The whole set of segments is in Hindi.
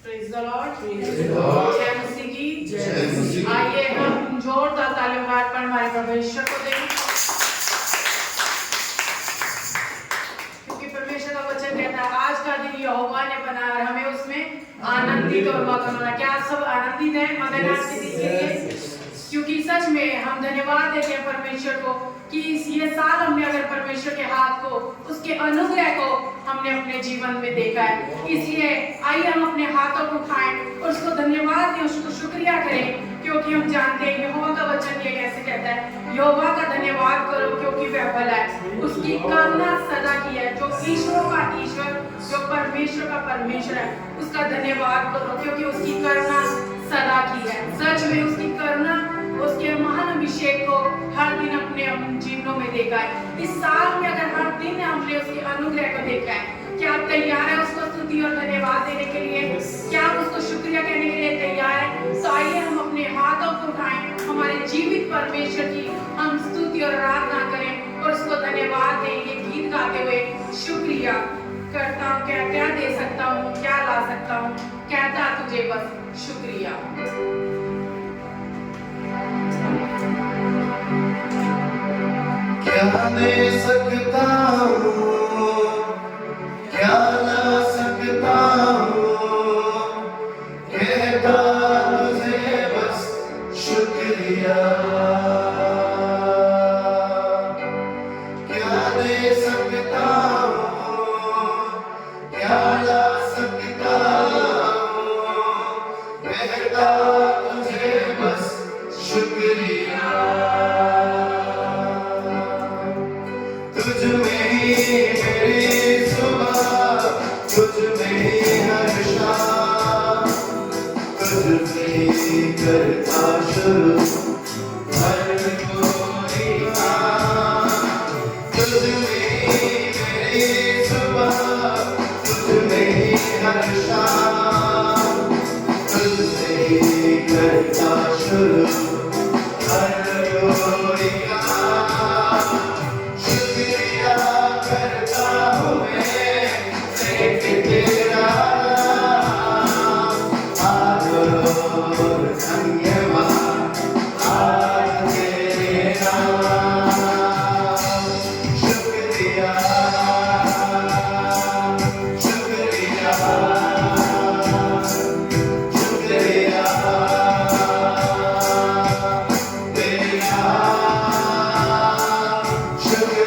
Praise the Lord. Praise the Lord. जय मसीह की। जय मसीह की। आइए हम जोरदार तालियों पर हमारे परमेश्वर को दें, क्योंकि परमेश्वर का वचन कहता है आज का दिन यहोवा ने बनाया और हमें उसमें आनंदित और मगन होना। क्या आप सब आनंदित हैं मगन हैं आज के दिन के लिए? क्योंकि सच में हम धन्यवाद देते हैं परमेश्वर को कि ये साल हमने अगर परमेश्वर के हाथ को, उसके अनुग्रह को हमने अपने जीवन में देखा है। इसलिए आइए हम अपने हाथों को उठाएं और उसको धन्यवाद दें, उसको शुक्रिया करें, क्योंकि हम जानते हैं यहोवा का वचन ये कैसे कहता है, यहोवा का धन्यवाद करो क्योंकि वह भला है, उसकी करुणा सदा की है। जो ईश्वरों का ईश्वर, जो परमेश्वर का परमेश्वर है, उसका धन्यवाद करो क्योंकि उसकी करुणा सदा की है। सच में उसकी करुणा, उसके महान अभिषेक को हर दिन अपने जीवनों में देखा है। इस साल में अगर हर दिन हमने उसके अनुग्रह को देखा है, क्या आप तैयार हैं उसको स्तुति और धन्यवाद देने के लिए? क्या आप उसको शुक्रिया कहने के लिए तैयार हैं? तो आइए हम अपने हाथों को उठाएं, हमारे जीवित परमेश्वर की हम स्तुति और आराधना करें और उसको धन्यवाद दें। ये गीत गाते हुए शुक्रिया करता हूँ, क्या क्या दे सकता हूँ, क्या ला सकता हूँ, कहता तुझे बस शुक्रिया। क्या दे सकता हूँ, क्या ला सकता हूँ, कहता तुझे बस शुक्रिया। क्या दे सकता हूँ, क्या ला सकता हूँ, कहता तुझे बस शुक्रिया। तुझ में ही मेरी सुबह, तुझ में ही हर शाम, तुझ में ही करता शुरू हर कोई काम। तुझ में ही मेरी सुबह, तुझ में ही हर शाम, तुझ में ही करता शुरू हर कोई काम। शुक्रिया करता हूँ मैं तेरा, आदर धन्यवाद आज तेरे नाम। शुक्रिया शुक्रिया शुक्रिया तेरा, शुक्रिया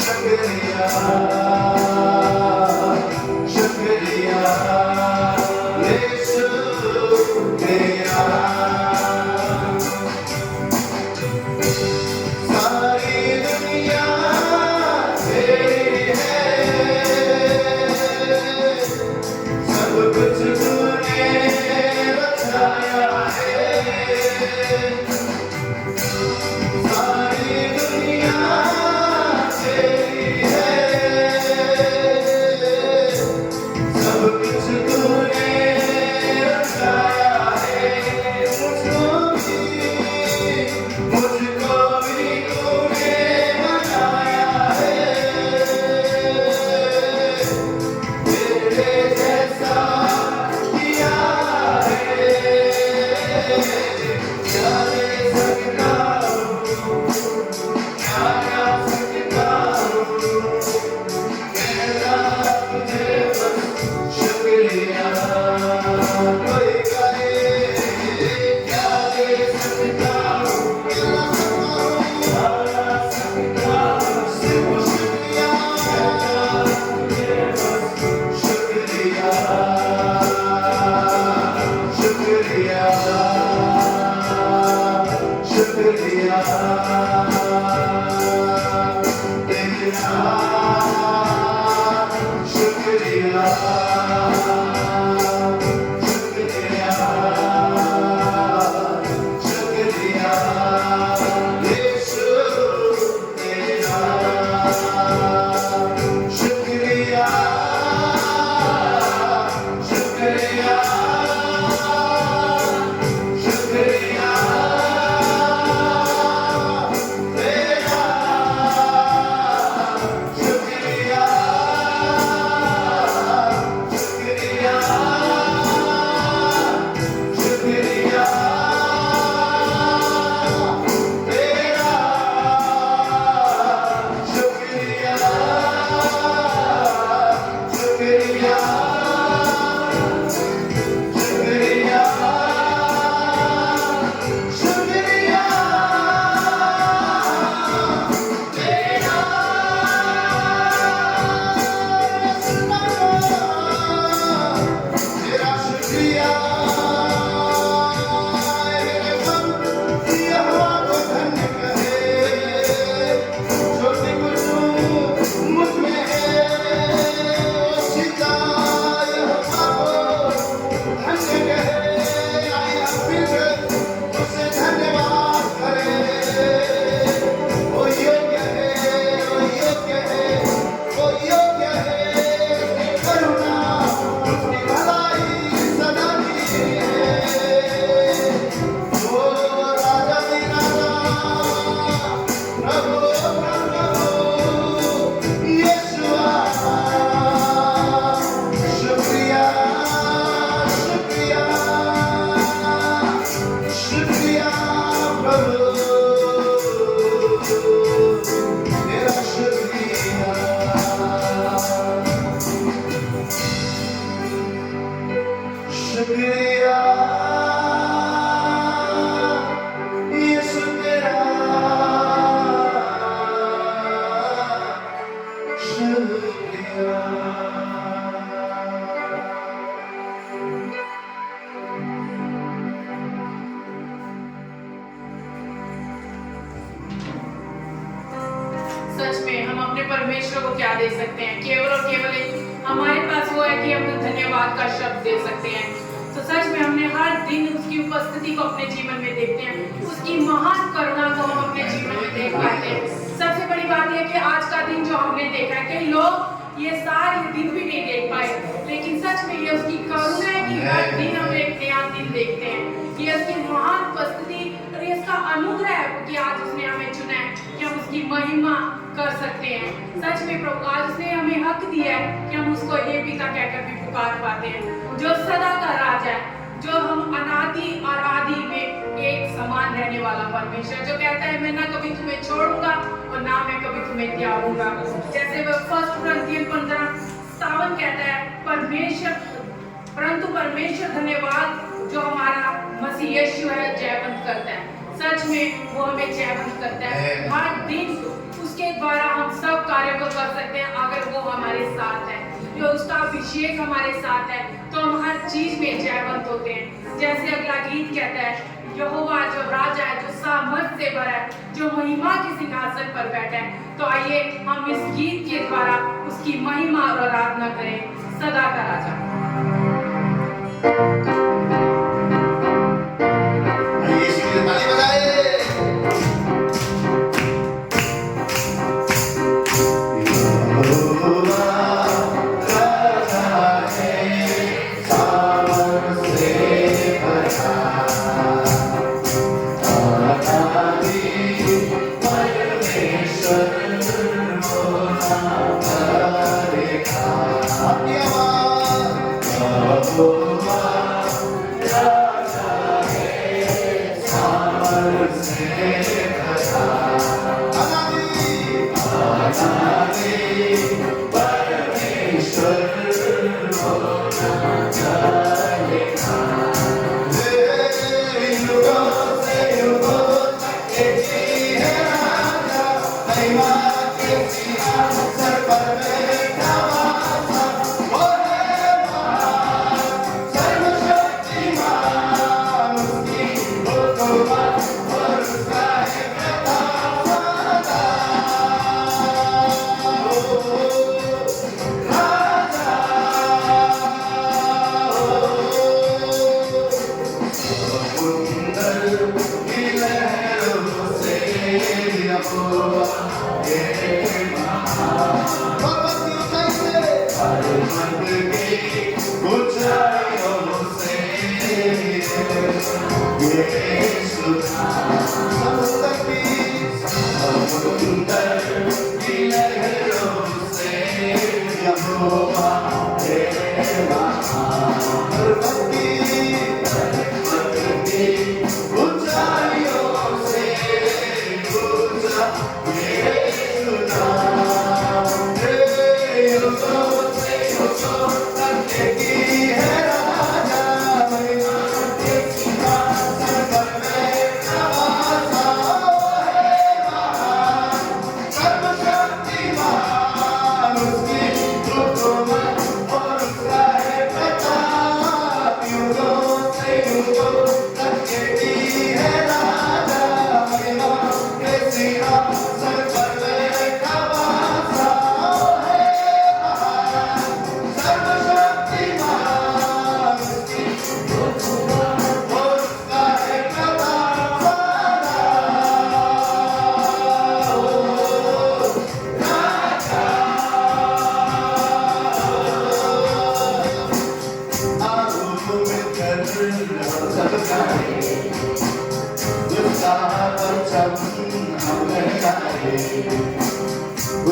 शुक्रिया शुक्रिया यीशु तेरा। सारी दुनिया तेरी है, सब कुछ तूने रचाया है। सारी दुनिया तेरी है, सब कुछ तूने रचाया है। मुझको भी तूने बनाया है, तेरे जैसा किया है। क्या दे सकता हूँ, क्या गा सकता हूँ, कहता तुझे बस शुक्रिया। कोई कहे क्या दे सकता हूँ, क्या गा सकता हूँ, सिर्फ शुक्रिया। कहता तुझे बस शुक्रिया शुक्रिया शुक्रिया तेरा, शुक्रिया शुक्रिया शुक्रिया यीशु तेरा। शुक्रिया शुक्रिया शुक्रिया तेरा, शुक्रिया सच में हम अपने परमेश्वर को क्या दे सकते हैं? केवल और केवल एक हमारे पास वो है कि हम धन्यवाद का शब्द दे सकते हैं। तो सच में हमने हर दिन उसकी उपस्थिति को अपने जीवन में देखते हैं, उसकी महान करुणा को हम अपने जीवन में देख पाते हैं। सबसे बड़ी बात यह कि आज का दिन जो हमने देखा है, कई लोग ये सारे दिन भी नहीं देख पाए, लेकिन सच में ये उसकी करुणा है कि हर दिन हम एक नया दिन देखते हैं। ये उसकी महान उपस्थिति और ये इसका अनुग्रह है कि आज उसने हमें चुना है कि हम उसकी महिमा कर सकते हैं। सच में प्रभु आज उसने हमें हक दिया है कि हम उसको हे पिता कहकर भी पुकार पाते हैं, जो सदा का राजा है, जो हम अनादि और आदि में एक समान रहने वाला परमेश्वर, जो कहता है मैं ना कभी तुम्हें छोड़ूंगा और ना मैं कभी तुम्हें त्यागूंगा। जैसे वह 1 Corinthians 15:7 कहता है, परंतु परमेश्वर धन्यवाद जो हमारा मसीह यीशु है जयवंत करता है। सच में वो हमें जयवंत करता है। हर दिन उसके द्वारा हम सब कार्य को कर सकते हैं अगर वो हमारे साथ है, जो उसका अभिषेक हमारे साथ है, तो हम हर चीज में जयवंत होते हैं। जैसे अगला गीत कहता है, यहोवा जो राजा है, जो सामर्थ से भरा है, जो महिमा के सिंहासन पर बैठा है। तो आइए हम इस गीत के द्वारा उसकी महिमा और आराधना करें, सदा का राजा। यीशु की ताली बजाए। यहोवा राजा है, सामर्थ से भरा, अनादि परमेश्वर मोला करेगा। अपनी आवाज़। यहोवा राजा है, सामर्थ से भरा, अनादि परमेश्वर मोला करेगा। युगों से युगों तक एक ही है राजा, महिमा के सिंहासन पर बैठा वासा, वो है महान, सर्वशक्तिमान, उसकी हुक्म और उसका है प्रताप सदा। राजा समुंदर की लहरों से यहोवा ये महान, पर्वत की ऊंचाई से, पर्वत की ऊंचाइयों से ये सुधार। समुंदर की लहरों से यहोवा ये महान, पर्वत की ऊंचाइयों से ऊंचा ये सुनाम। युगों से युगों तक एक ही है राजा, महिमा के सिंहासन पर बैठा वासा, वो है महान, सर्वशक्तिमान, उसकी हुक्म और उसका है प्रताप। युगों से युगों तक एक ही है राजा, महिमा के सिंहासन पर बैठा वासा, वो है महान, सर्वशक्तिमान, उसकी हुक्म और उसका है प्रताप सदा।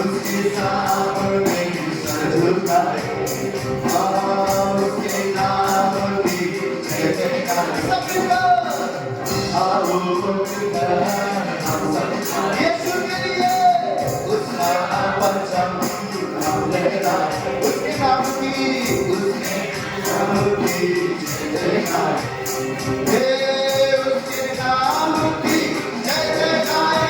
उसके सामने सर झुकाए, उसके नाम की जय जयकार। आओ मिलकर हम सब यीशु के लिए उसका परचम हम लहराए, उसके नाम की जय जयकार। हे उसके नाम की जय जयकार।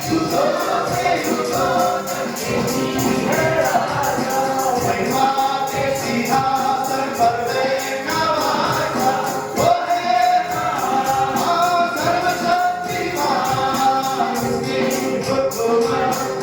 युगों से युगों तक एक ही है राजा, महिमा के सिंहासन पर बैठा वासा, वो है महान, सर्वशक्तिमान, उसकी हुक्म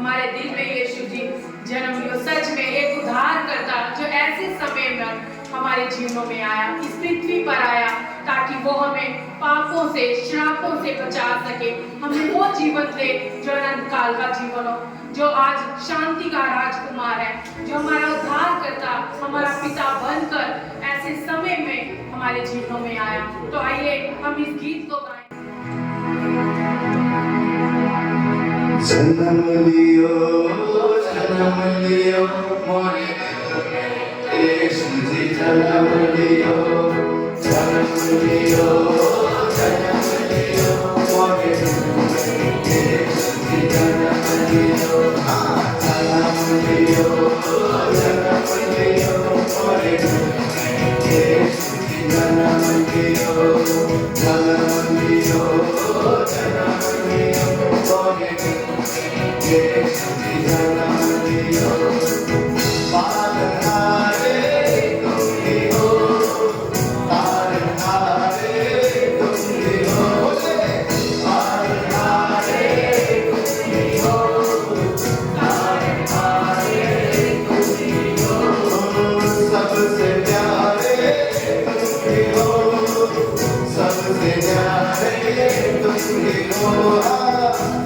हमारे दिल में यीशु जी जन्म लियो। सच में एक उद्धार करता जो ऐसे समय में हमारे जीवनों में आया, इस पृथ्वी पर आया, ताकि वो हमें पापों से, श्रापों से बचा सके, हमें वो जीवन दे जो अनंत काल का जीवन हो, जो आज शांति का राजकुमार है, जो हमारा उद्धार करता, हमारा पिता बनकर ऐसे समय में हमारे जीवनों में आया। तो आइए हम इस गीत को गाएं। जन्म लियो मोरे यीशु जी जन्म लियो मोरे यीशु जी जन्म लियो मोरे यीशु जी जन्म लियो मोरे यीशु जी जन्म लियो पालनहारे तुम ही हो, तारनहारे तुम ही हो, पालनहारे तुम ही हो, तारनहारे तुम ही हो, सबसे प्यारे तुम ही हो, सबसे प्यारे तुम ही हो,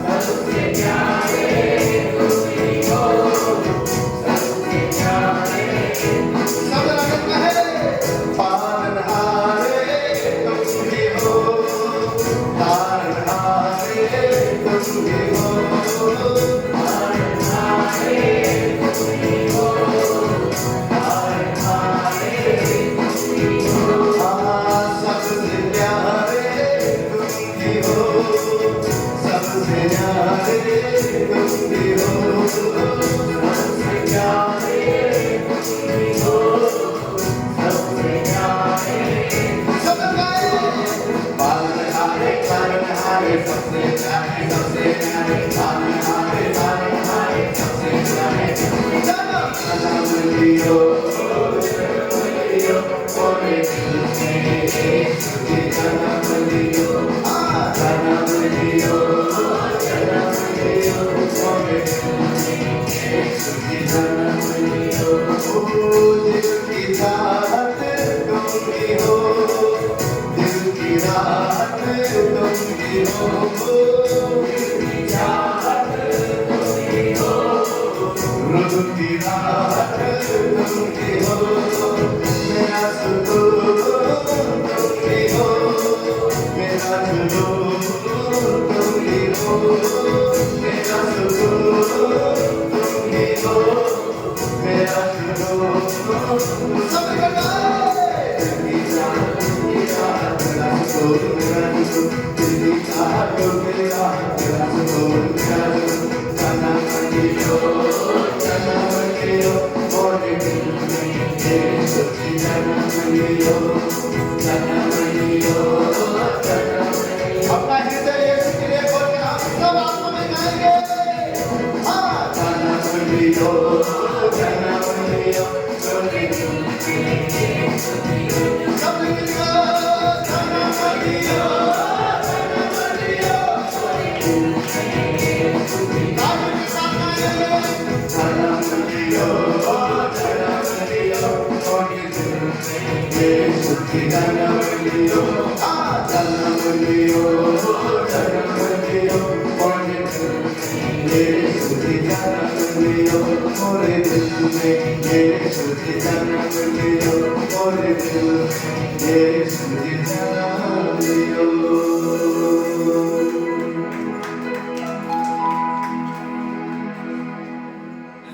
सबसे प्यारे तुम ही हो, सबसे प्यारे सब लगन कहे पालनहारे तुम ही हो, तारनहारे तुम ही हो, तारनहारे तुम ही हो, तारनहारे तुम ही हो, सबसे प्यारे तुम ही हो, सबसे प्यारे तुम ही हो, सबसे प्यारे तुम ही हो, सबसे प्यारे सब गाए पालनहारे पालनहारे सबसे प्यारे पालनहारे पालनहारे सबसे प्यारे जन्म लियो मोरे यीशु जी जन्म लियो जन्म लियो मोरे यीशु जी जन्म लियो दिल की राहत तुम ही हो, दिल की राहत तुम ही हो, दिल की चाहत तुम ही हो, रूह की राहत तुम ही हो, मेरा सुकून तुम ही हो, मेरा जुनून तुम ही हो, मेरा सुकून तुम ही हो, मेरा जुनून सब लगाए दिल की राहत मेरा सुकून मेरा जुनून दिल की चाहत मेरा सुकून मेरा जुनून जन्म लियो मोरे यीशु जी जन्म लियो अपना हृदय यीशु के लिए बोल के हम सब आत्मा में गाएंगे जन्म लियो मोरे सब मिलकर जन्म लियो यीशु जी जन्म लियो मोरे यीशु जी जन्म लियो मोरे दिल में यीशु जी जन्म लियो मोरे दिल यीशु जी जन्म लियो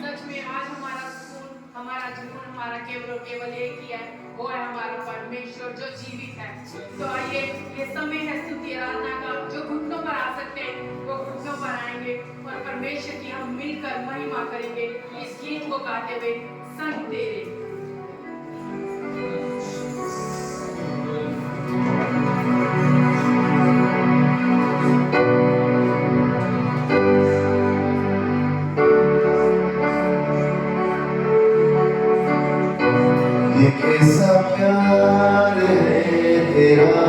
सच में आज हमारा सुकून, हमारा जीवन, हमारा केवल एक ही है, वो है हमारा परमेश्वर जो जीवित है। तो आइए ये समय है स्तुति आराधना का, जो घुटनों पर आ सकते हैं वो घुटनों पर आएंगे और परमेश्वर की हम मिलकर महिमा करेंगे इस गीत को गाते हुए संग तेरे। ये कैसा प्यार है तेरा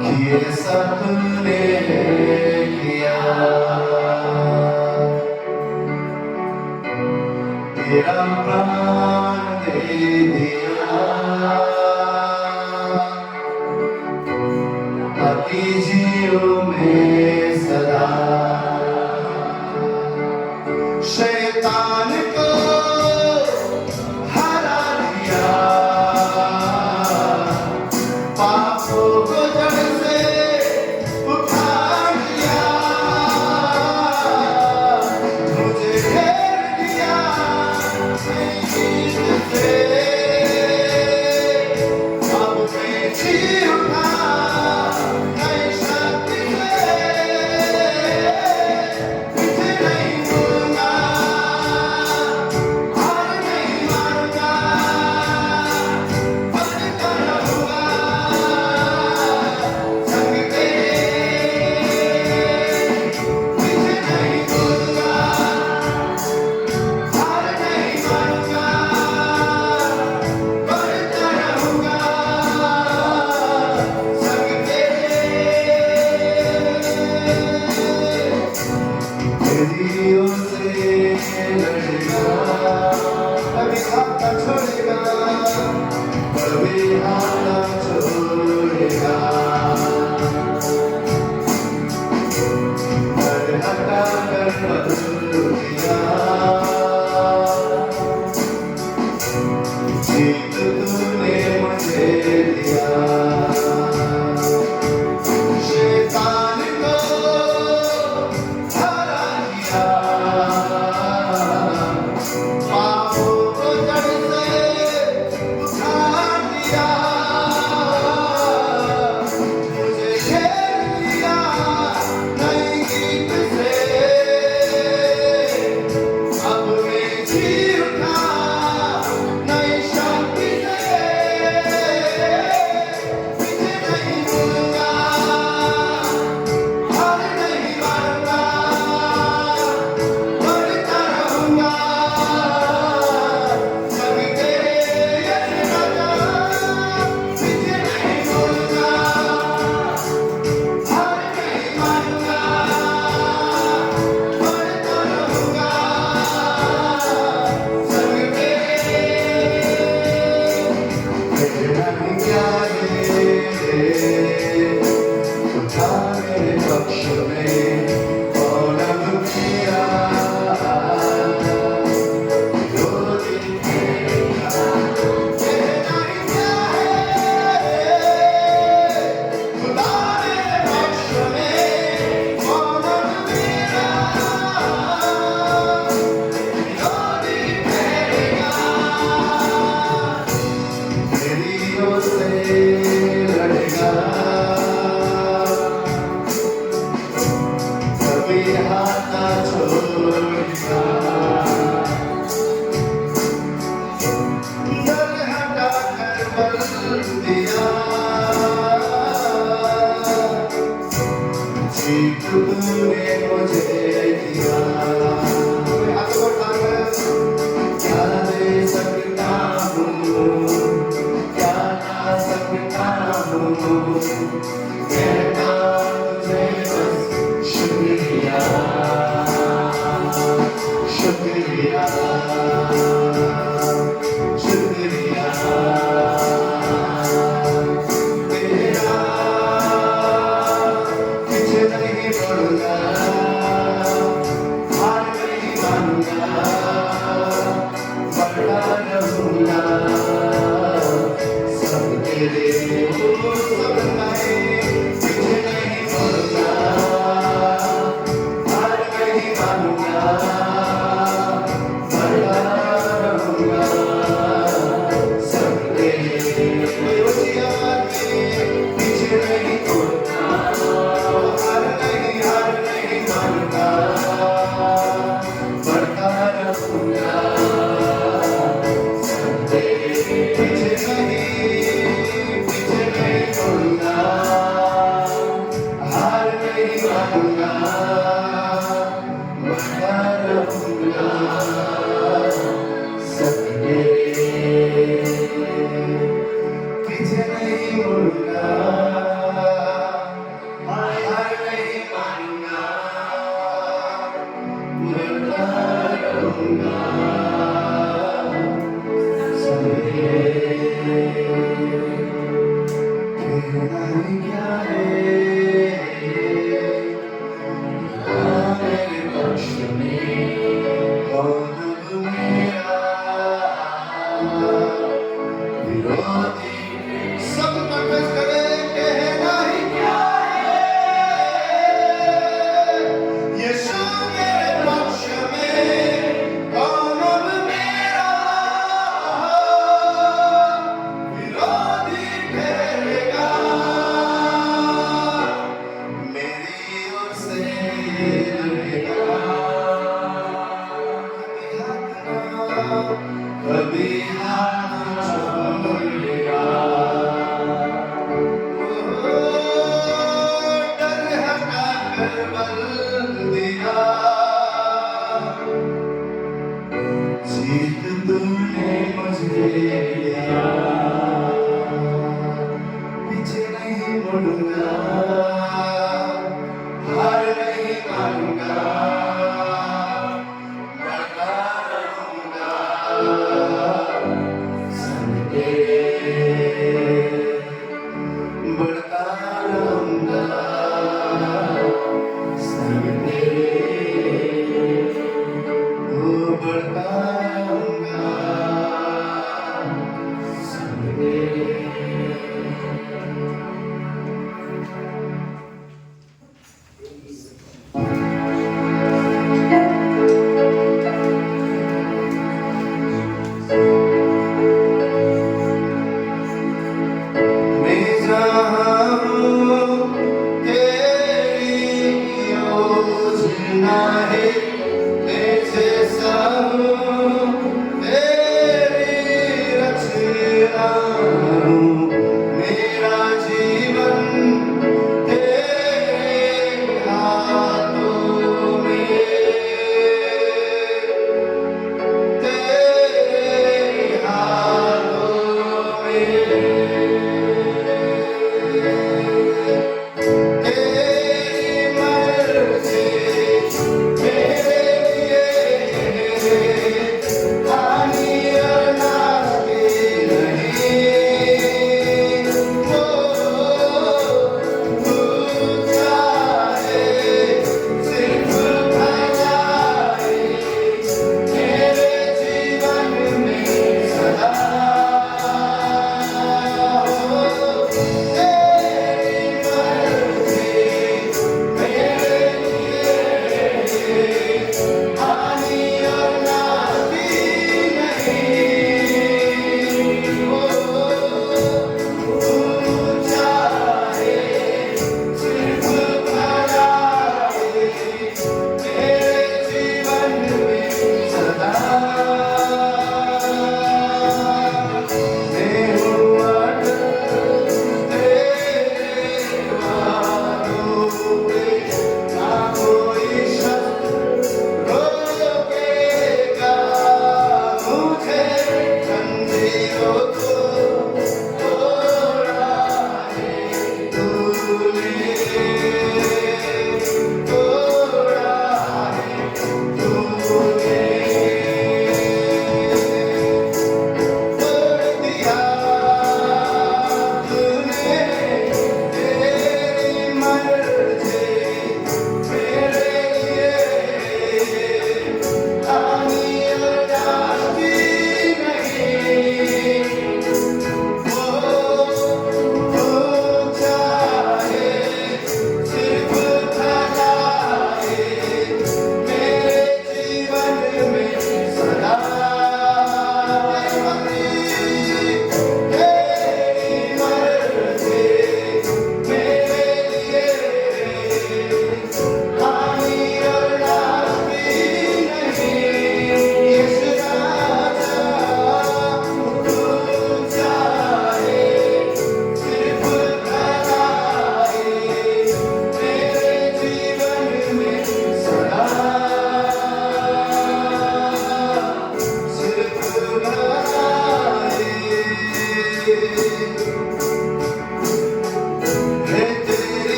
कि ऐसा तुमने बदल दिया जीत तूने मुझे दिया शैतान को हरा दिया पापों को जड़ से उखाड़ दिया मुझे घेर लिया नई गीत से अब मैं जी उठा नई शक्ति से पीछे नहीं मुड़ूंगा हार नहीं मानूंगा बढ़ता रहूंगा सभी तेरे यश राजा पीछे नहीं मुड़ूंगा हार नहीं मानूंगा बढ़ता रहूंगा सभी तेरे नहीं क्या उठा मेरे पक्ष में कौन अब मेरा विरोधी तेरा कहना ही क्या खुदा मेरे पक्ष में कौन अब मेरा विरोधी ठहरेगा मेरी ओर से लड़ेगा कभी हाथ ना छोड़ेगा डर हटा कर बल दिया जीत तूने मुझे दिया हाथ को उठाकर क्या दे सकता हूँ क्या ना सकता हूँ कहता तुझे बस शुक्रिया शुक्रिया शुक्रिया तेरा पीछे नहीं पड़ूंगा हार नहीं मानूंगा बढ़ता रहूंगा सब तेरे सब मैं पीछे नहीं मुड़ूंगा हार नहीं मानूंगा बढ़ता रहूंगा सब तेरे होशियार में पीछे नहीं मुड़ूंगा हार नहीं मानूंगा बढ़ता रहूंगा पीछे नहीं मुड़ूंगा हार नहीं मानूंगा बढ़ता रहूंगा सब तेरे पीछे नहीं मुड़ूंगा हार नहीं मानूंगा बढ़ता रहूंगा सब तेरे कहना ही क्या मेरे पक्ष में कौन अब मेरा विरोधी सब कंठस्थ करें कहना ही क्या यीशु मेरे पक्ष में कौन अब मेरा विरोधी ठहरेगा मेरी ओर से लड़ेगा कभी हाथ ना छोड़ेगा डर हटा कर बल दिया जीत तूने मुझे दिया पीछे नहीं मुड़ूंगा हार नहीं मानूंगा बढ़ता रहूंगा संग तेरे बढ़ता रहूंगा संग तेरे जीना है मैं जैसा हूँ तेरी रचना हूँ मेरा जीवन तेरे हाथों में तेरे हाथों में तेरी मर्जी मेरे लिए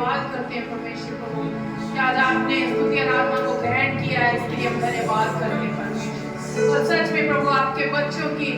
धन्यवाद करते हैं परमेश्वर प्रभु कि आज आपने स्तुति आराधना को ग्रहण किया है, इसके लिए हम धन्यवाद करते हैं परमेश्वर। तो सच में प्रभु आपके बच्चों की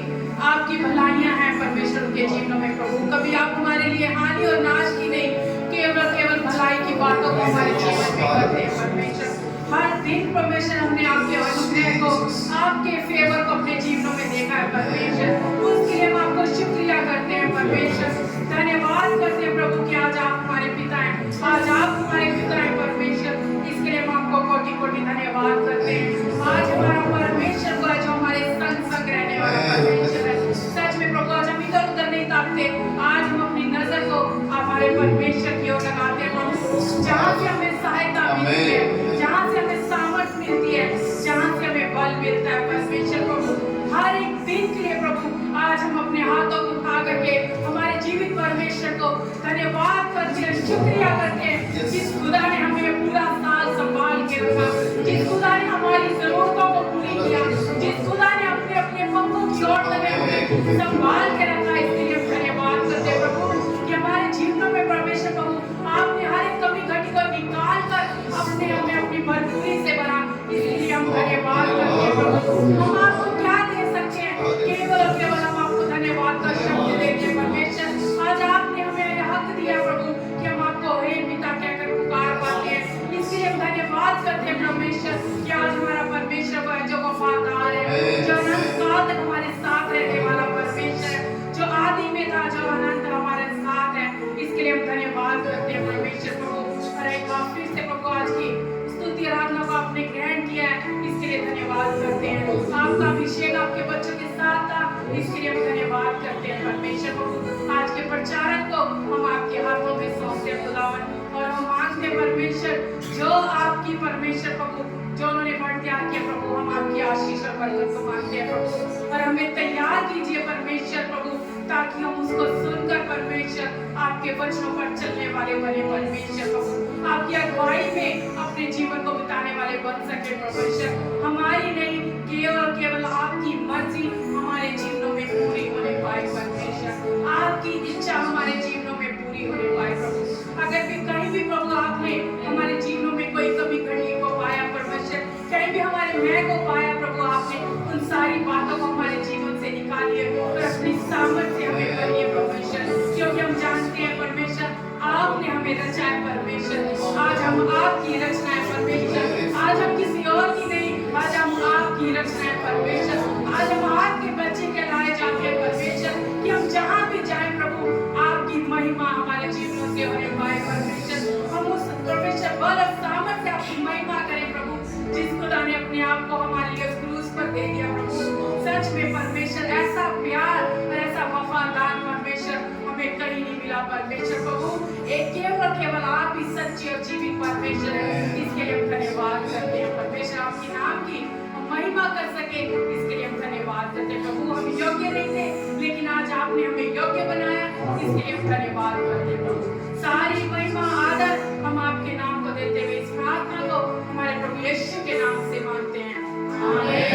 आपकी भलाइयां हैं परमेश्वर के जीवनों में प्रभु। कभी आप हमारे लिए हानि और नाश की नहीं, केवल भलाई की बातों को हमारे जीवन में करते हैं परमेश्वर। हर दिन परमेश्वर हमने आपके अनुग्रह को, आपके फेवर को अपने जीवनों में देखा है परमेश्वर। उसके लिए हम आपको शुक्रिया करते हैं परमेश्वर, धन्यवाद करते हैं प्रभु कि आज आप हमारे पिता हैं, आज आप हमारे पिता हैं परमेश्वर। इसके लिए हम आपको कोटि कोटि धन्यवाद करते हैं। आज हमारा परमेश्वर को जो हमारे संग रहने वाला परमेश्वर है, सच में प्रभु आज हम इधर उधर नहीं ताकते, आज हम अपनी नजर को हमारे परमेश्वर की ओर लगाते हैं प्रभु। जहाँ से हमें सहायता मिलती है, जहाँ से हमें सामर्थ मिलती है, जहाँ से हमें बल मिलता है परमेश्वर प्रभु, हर एक दिन के लिए प्रभु आज हम अपने हाथों को उठा करके हमारे जीवित परमेश्वर को धन्यवाद करते हैं, शुक्रिया करते हैं जिस खुदा ने हमें पूरा साल संभाल के रखा, जिस खुदा ने हमारी जरूरतों को पूरी किया, जिस खुदा ने अपने अपने पंखों की ओर लगे हुए संभाल के रखा। इसके लिए हम धन्यवाद करते हैं प्रभु कि हमारे जीवनों में परमेश्वर प्रभु आपने हर एक कमी घटी को निकाल कर अपने हमें अपनी भरपूरी से भरा। इसलिए हम धन्यवाद करते हैं प्रभु। हम आपको क्या दे सकते हैं, केवल और केवल हम आपको धन्यवाद का शब्द देते हैं परमेश्वर। आज आपने हमें हक दिया प्रभु कि हम आपको हे पिता कहकर पुकार पाते हैं। इसलिए हम धन्यवाद करते हैं परमेश्वर कि आज हमारा परमेश्वर है जो वफादार है, जो अनंत काल तक हमारे साथ रहने वाला परमेश्वर है, जो आदि में था, जो अनंत हमारे साथ है। इसके लिए हम धन्यवाद करते हैं परमेश्वर प्रभु। और एक बार फिर से प्रभु आज की स्तुति आराधना को आपने ग्रहण किया है, इसके लिए धन्यवाद करते हैं। आपका अभिषेक आपके बच्चों के साथ था, इसके लिए हम धन्यवाद करते हैं परमेश्वर प्रभु। आज के प्रचारक को हम आपके हाथों में सौंपते हैं खुदावन, और हम मांगते हैं परमेश्वर जो आपकी परमेश्वर प्रभु जो उन्होंने बढ़ तैयार किया प्रभु, हम आपकी आशीष और बरकत को मांगते हैं प्रभु। और हमें तैयार कीजिए परमेश्वर प्रभु, ताकि हम उसको सुनकर परमेश्वर आपके वचनों पर चलने वाले बने परमेश्वर प्रभु, आपकी अगुवाई में अपने जीवन को बिताने वाले बन सके परमेश्वर। हमारी नहीं, केवल केवल आपकी मर्जी हमारे जीवनों में पूरी होने पाए परमेश्वर, आपकी इच्छा हमारे जीवनों में पूरी होने पाए प्रभु। अगर भी कहीं भी प्रभु आपने हमारे जीवनों में कोई कमी घटी को पाया परमेश्वर, कहीं भी हमारे मैं को पाया प्रभु, आपने उन सारी बातों को हमारे जीवन से निकालिए और अपनी सामर्थ से हमें भरिए परमेश्वर, क्योंकि हम जानते हैं परमेश्वर आपने हमें रचा है परमेश्वर। आज हम आपकी रचना है परमेश्वर, आज हम किसी और की नहीं, आज हम आपकी रचना है परमेश्वर। आज हम आपके बच्चे कहलाए जाते हैं परमेश्वर, कि हम जहाँ भी जाए प्रभु आपकी महिमा हमारे जीवनों से होने पाए परमेश्वर। हम उस परमेश्वर बल और सामर्थ से आपकी महिमा करें प्रभु, जिस खुदा ने अपने आप को हमारे लिए क्रूस पर दे दिया प्रभु। सच में परमेश्वर ऐसा प्यार और ऐसा वफादार परमेश्वर हमें कहीं नहीं मिला परमेश्वर प्रभु। एक केवल आप ही सच्चे और जीवित परमेश्वर है। इसके लिए हम धन्यवाद करते हैं परमेश्वर, आपके नाम की हम महिमा कर सके, इसके लिए हम धन्यवाद करते हैं प्रभु। हम योग्य नहीं थे, लेकिन आज आपने हमें योग्य बनाया, इसके लिए हम धन्यवाद करते हैं प्रभु। सारी महिमा आदर हम आपके नाम को देते हुए इस प्रार्थना को हमारे प्रभु यीशु के नाम से मांगते हैं, आमीन।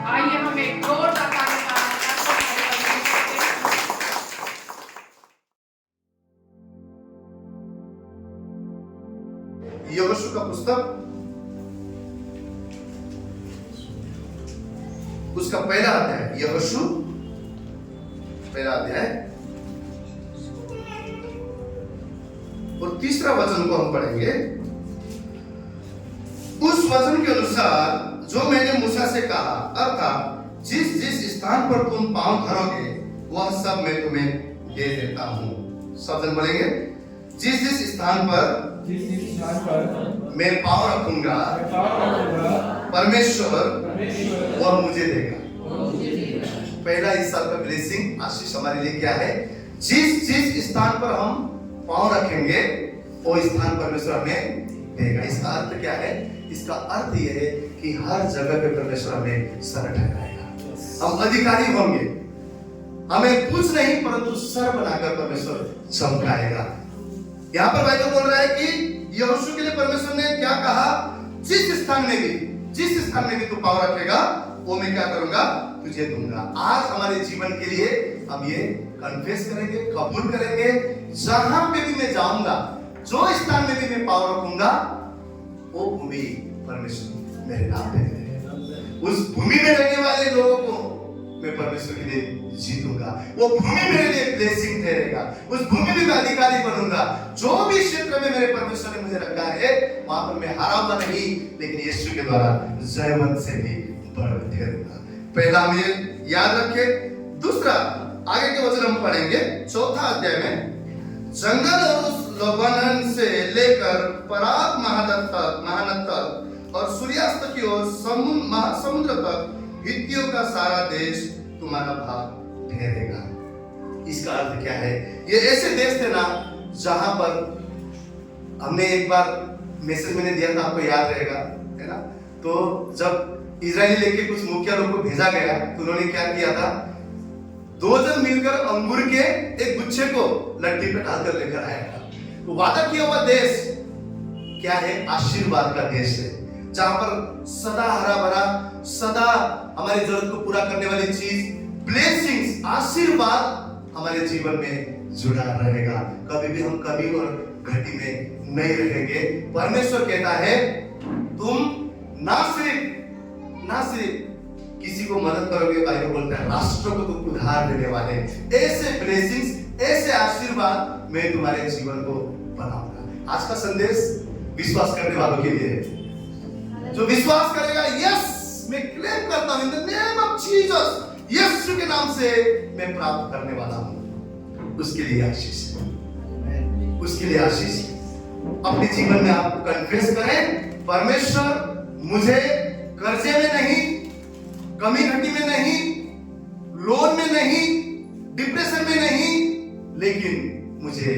आइए हम एक जोरदार ताली का यहोशू का पुस्तक उसका पहला अध्याय, यहोशू पहला अध्याय और तीसरा वचन को हम पढ़ेंगे। उस वचन के अनुसार जो मैंने मूसा से कहा, अर्थात जिस जिस स्थान पर तुम पांव धरोगे वह सब मैं तुम्हें दे देता हूं। सब जन बोलेंगे, जिस जिस स्थान पर मैं पांव रखूंगा परमेश्वर वह मुझे देगा। पहला इस साल का ब्लेसिंग आशीष हमारे लिए क्या है? जिस जिस स्थान पर हम पांव रखेंगे वो स्थान परमेश्वर हमें देगा। इसका अर्थ क्या है? इसका अर्थ यह है कि हर जगह पे परमेश्वर हमें सर ठहराएगा। हम अधिकारी होंगे, हमें कुछ नहीं परंतु सर बनाकर परमेश्वर चमकाएगा। यहाँ पर भाई तो बोल रहा है कि यहोशू के लिए परमेश्वर ने क्या कहा? जिस स्थान में भी तू पांव रखेगा वो मैं क्या करूंगा? तुझे दूंगा। आज हमारे जीवन के लिए हम ये कन्फेस करेंगे, कबूल करेंगे, जहां पे भी मैं जाऊंगा जो स्थान में भी मैं पाँव रखूंगा वो भूमि परमेश्वर मेरे नाम पे है। उस भूमि में रहने वाले लोगों को मैं परमेश्वर के लिए जीतूंगा। वो भूमि मेरे लिए ब्लेसिंग ठहरेगा। उस भूमि में मैं अधिकारी बनूंगा। जो भी क्षेत्र में मेरे परमेश्वर ने मुझे रखा है वहां पर मैं हारा हुआ नहीं, लेकिन यीशु के द्वारा जयवंत से भी बढ़ ठहरूंगा। पहला हम ये याद रखें। दूसरा, आगे के वचन हम पढ़ेंगे 4 अध्याय में। जंगल और उस लबनन से लेकर पराग महानद तक और सूर्यास्त की ओर समुद्र तक हित्तियों का सारा देश तुम्हारा भाग ठहरेगा। इसका अर्थ क्या है? ये ऐसे देश थे ना जहां पर हमने एक बार मैसेज मैंने दिया था, आपको याद रहेगा, है ना? तो जब इजरायली लेके कुछ मुखिया लोग को भेजा गया तो उन्होंने क्या किया था? 2 जन मिलकर अंगूर के एक गुच्छे को लट्ठी पे डालकर लेकर आया था। तो वादा किया हुआ देश क्या है? आशीर्वाद का देश है, जहां पर सदा हरा भरा, सदा हमारी जरूरत को पूरा करने वाली चीज, ब्लेसिंग्स, आशीर्वाद हमारे जीवन में जुड़ा रहेगा। कभी भी हम कमी और घटी में नहीं रहेंगे। परमेश्वर कहता है तुम ना सिर्फ किसी को मदद करोगे, बाइबल बोलता है राष्ट्र को तुम उधार देने वाले। ऐसे ब्लेसिंग्स, ऐसे आशीर्वाद मैं तुम्हारे जीवन को बनाऊंगा। आज का संदेश विश्वास करने वालों के लिए है। जो विश्वास करेगा, यस मैं क्लेम करता हूं in the name of Jesus, यीशु के नाम से मैं प्राप्त करने वाला हूं, उसके लिए आशीष है, उसके लिए आशीष। अपने जीवन में आप कन्फेस करें, परमेश्वर मुझे कर्जे में नहीं, कमी घटी में नहीं, लोन में नहीं, डिप्रेशन में नहीं, लेकिन मुझे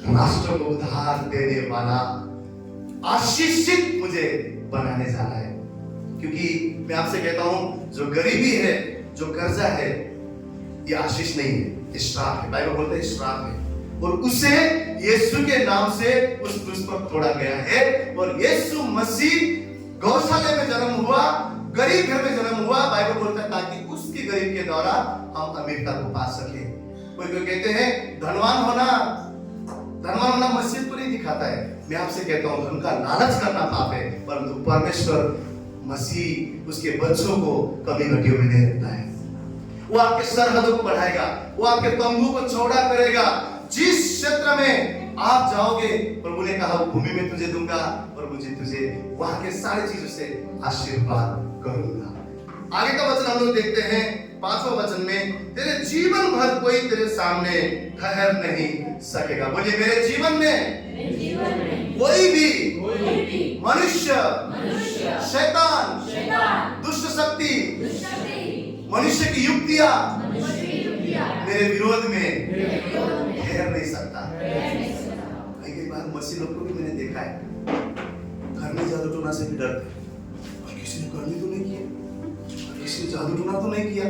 राष्ट्र को उधार देने वाला आशीषित मुझे बनाने जा रहा है। क्योंकि मैं आपसे कहता हूं जो गरीबी है, जो कर्जा है, ये आशीष नहीं है, ये श्राप है। बाइबल बोलता है श्राप है, और उसे यीशु के नाम से उस क्रूस पर तोड़ा गया है। और यीशु मसीह गौशाले में जन्म हुआ, गरीब घर में जन्म हुआ, बाइबल बोलता है ताकि उसकी गरीब के द्वारा हम अमीरता को पा सके। कोई कहते हैं धनवान होना मस्जिद को नहीं दिखाता है। मैं आपसे कहता हूं धन का लालच करना पाप है, परंतु परमेश्वर मसीह उसके बच्चों को कमी घटियों में नहीं रखता है। वो आपके सरहदों को बढ़ाएगा, वो आपके तंबू को चौड़ा करेगा। जिस क्षेत्र में आप जाओगे, प्रभु ने कहा भूमि में तुझे दूंगा और मुझे तुझे वहां के सारी चीजों से आशीर्वाद करूंगा। आगे का वचन हम लोग देखते हैं 5वां वचन में, तेरे जीवन भर कोई तेरे सामने ठहर नहीं सकेगा। बोलिए मेरे जीवन में कोई भी मनुष्य, शैतान, दुष्ट शक्ति, मनुष्य की युक्तियां मेरे विरोध में ठहर नहीं सकता। कई बार मसीह लोग को भी मैंने देखा है, घर में जादू टोना से भी डरते हैं। किसी ने करनी तो नहीं किया, किसी ने जादू टोना तो नहीं किया।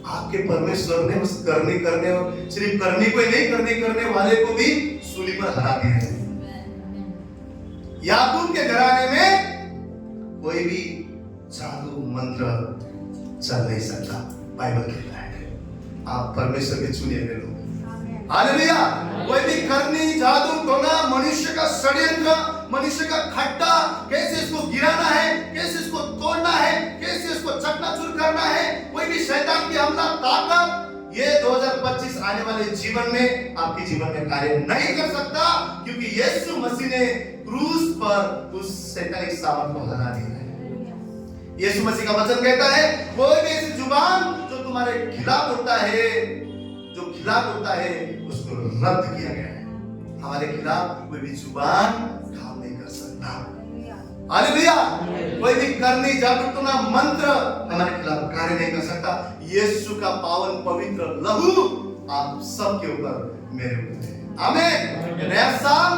आपके परमेश्वर ने उस करने और सिर्फ करने को ही नहीं, करने वाले को भी सूली पर हरा दिया है। याकूब के घराने में कोई भी जादू मंत्र चल नहीं सकता। बाइबल कहता है आप परमेश्वर के चुने हुए लोग। हालेलुया। कोई भी करनी, जादू टोना, मनुष्य का षड्यंत्र, मनुष्य का खट्टा, कैसे इसको गिराना है, कैसे इसको तोड़ना है, कैसे इसको चकनाचूर करना है, कोई भी शैतान की हमला ताकत, ये 2025 आने वाले जीवन में आपके जीवन में कार्य नहीं कर सकता, क्योंकि यीशु मसीह ने क्रूस पर उस शैतानिक सामर्थ को हरा दिया है। यीशु मसीह का वचन कहता है कोई भी ऐसी जुबान जो तुम्हारे खिलाफ उठता है, उसको रद्द किया गया है। हमारे खिलाफ कोई भी जुबान काम नहीं कर सकता। हालेलुया। कोई भी करनी, जादू टोना, मंत्र हमारे खिलाफ कार्य नहीं कर सकता। यीशु का पावन पवित्र लहू आप सबके ऊपर, मेरे ऊपर है। आमीन। नया साल,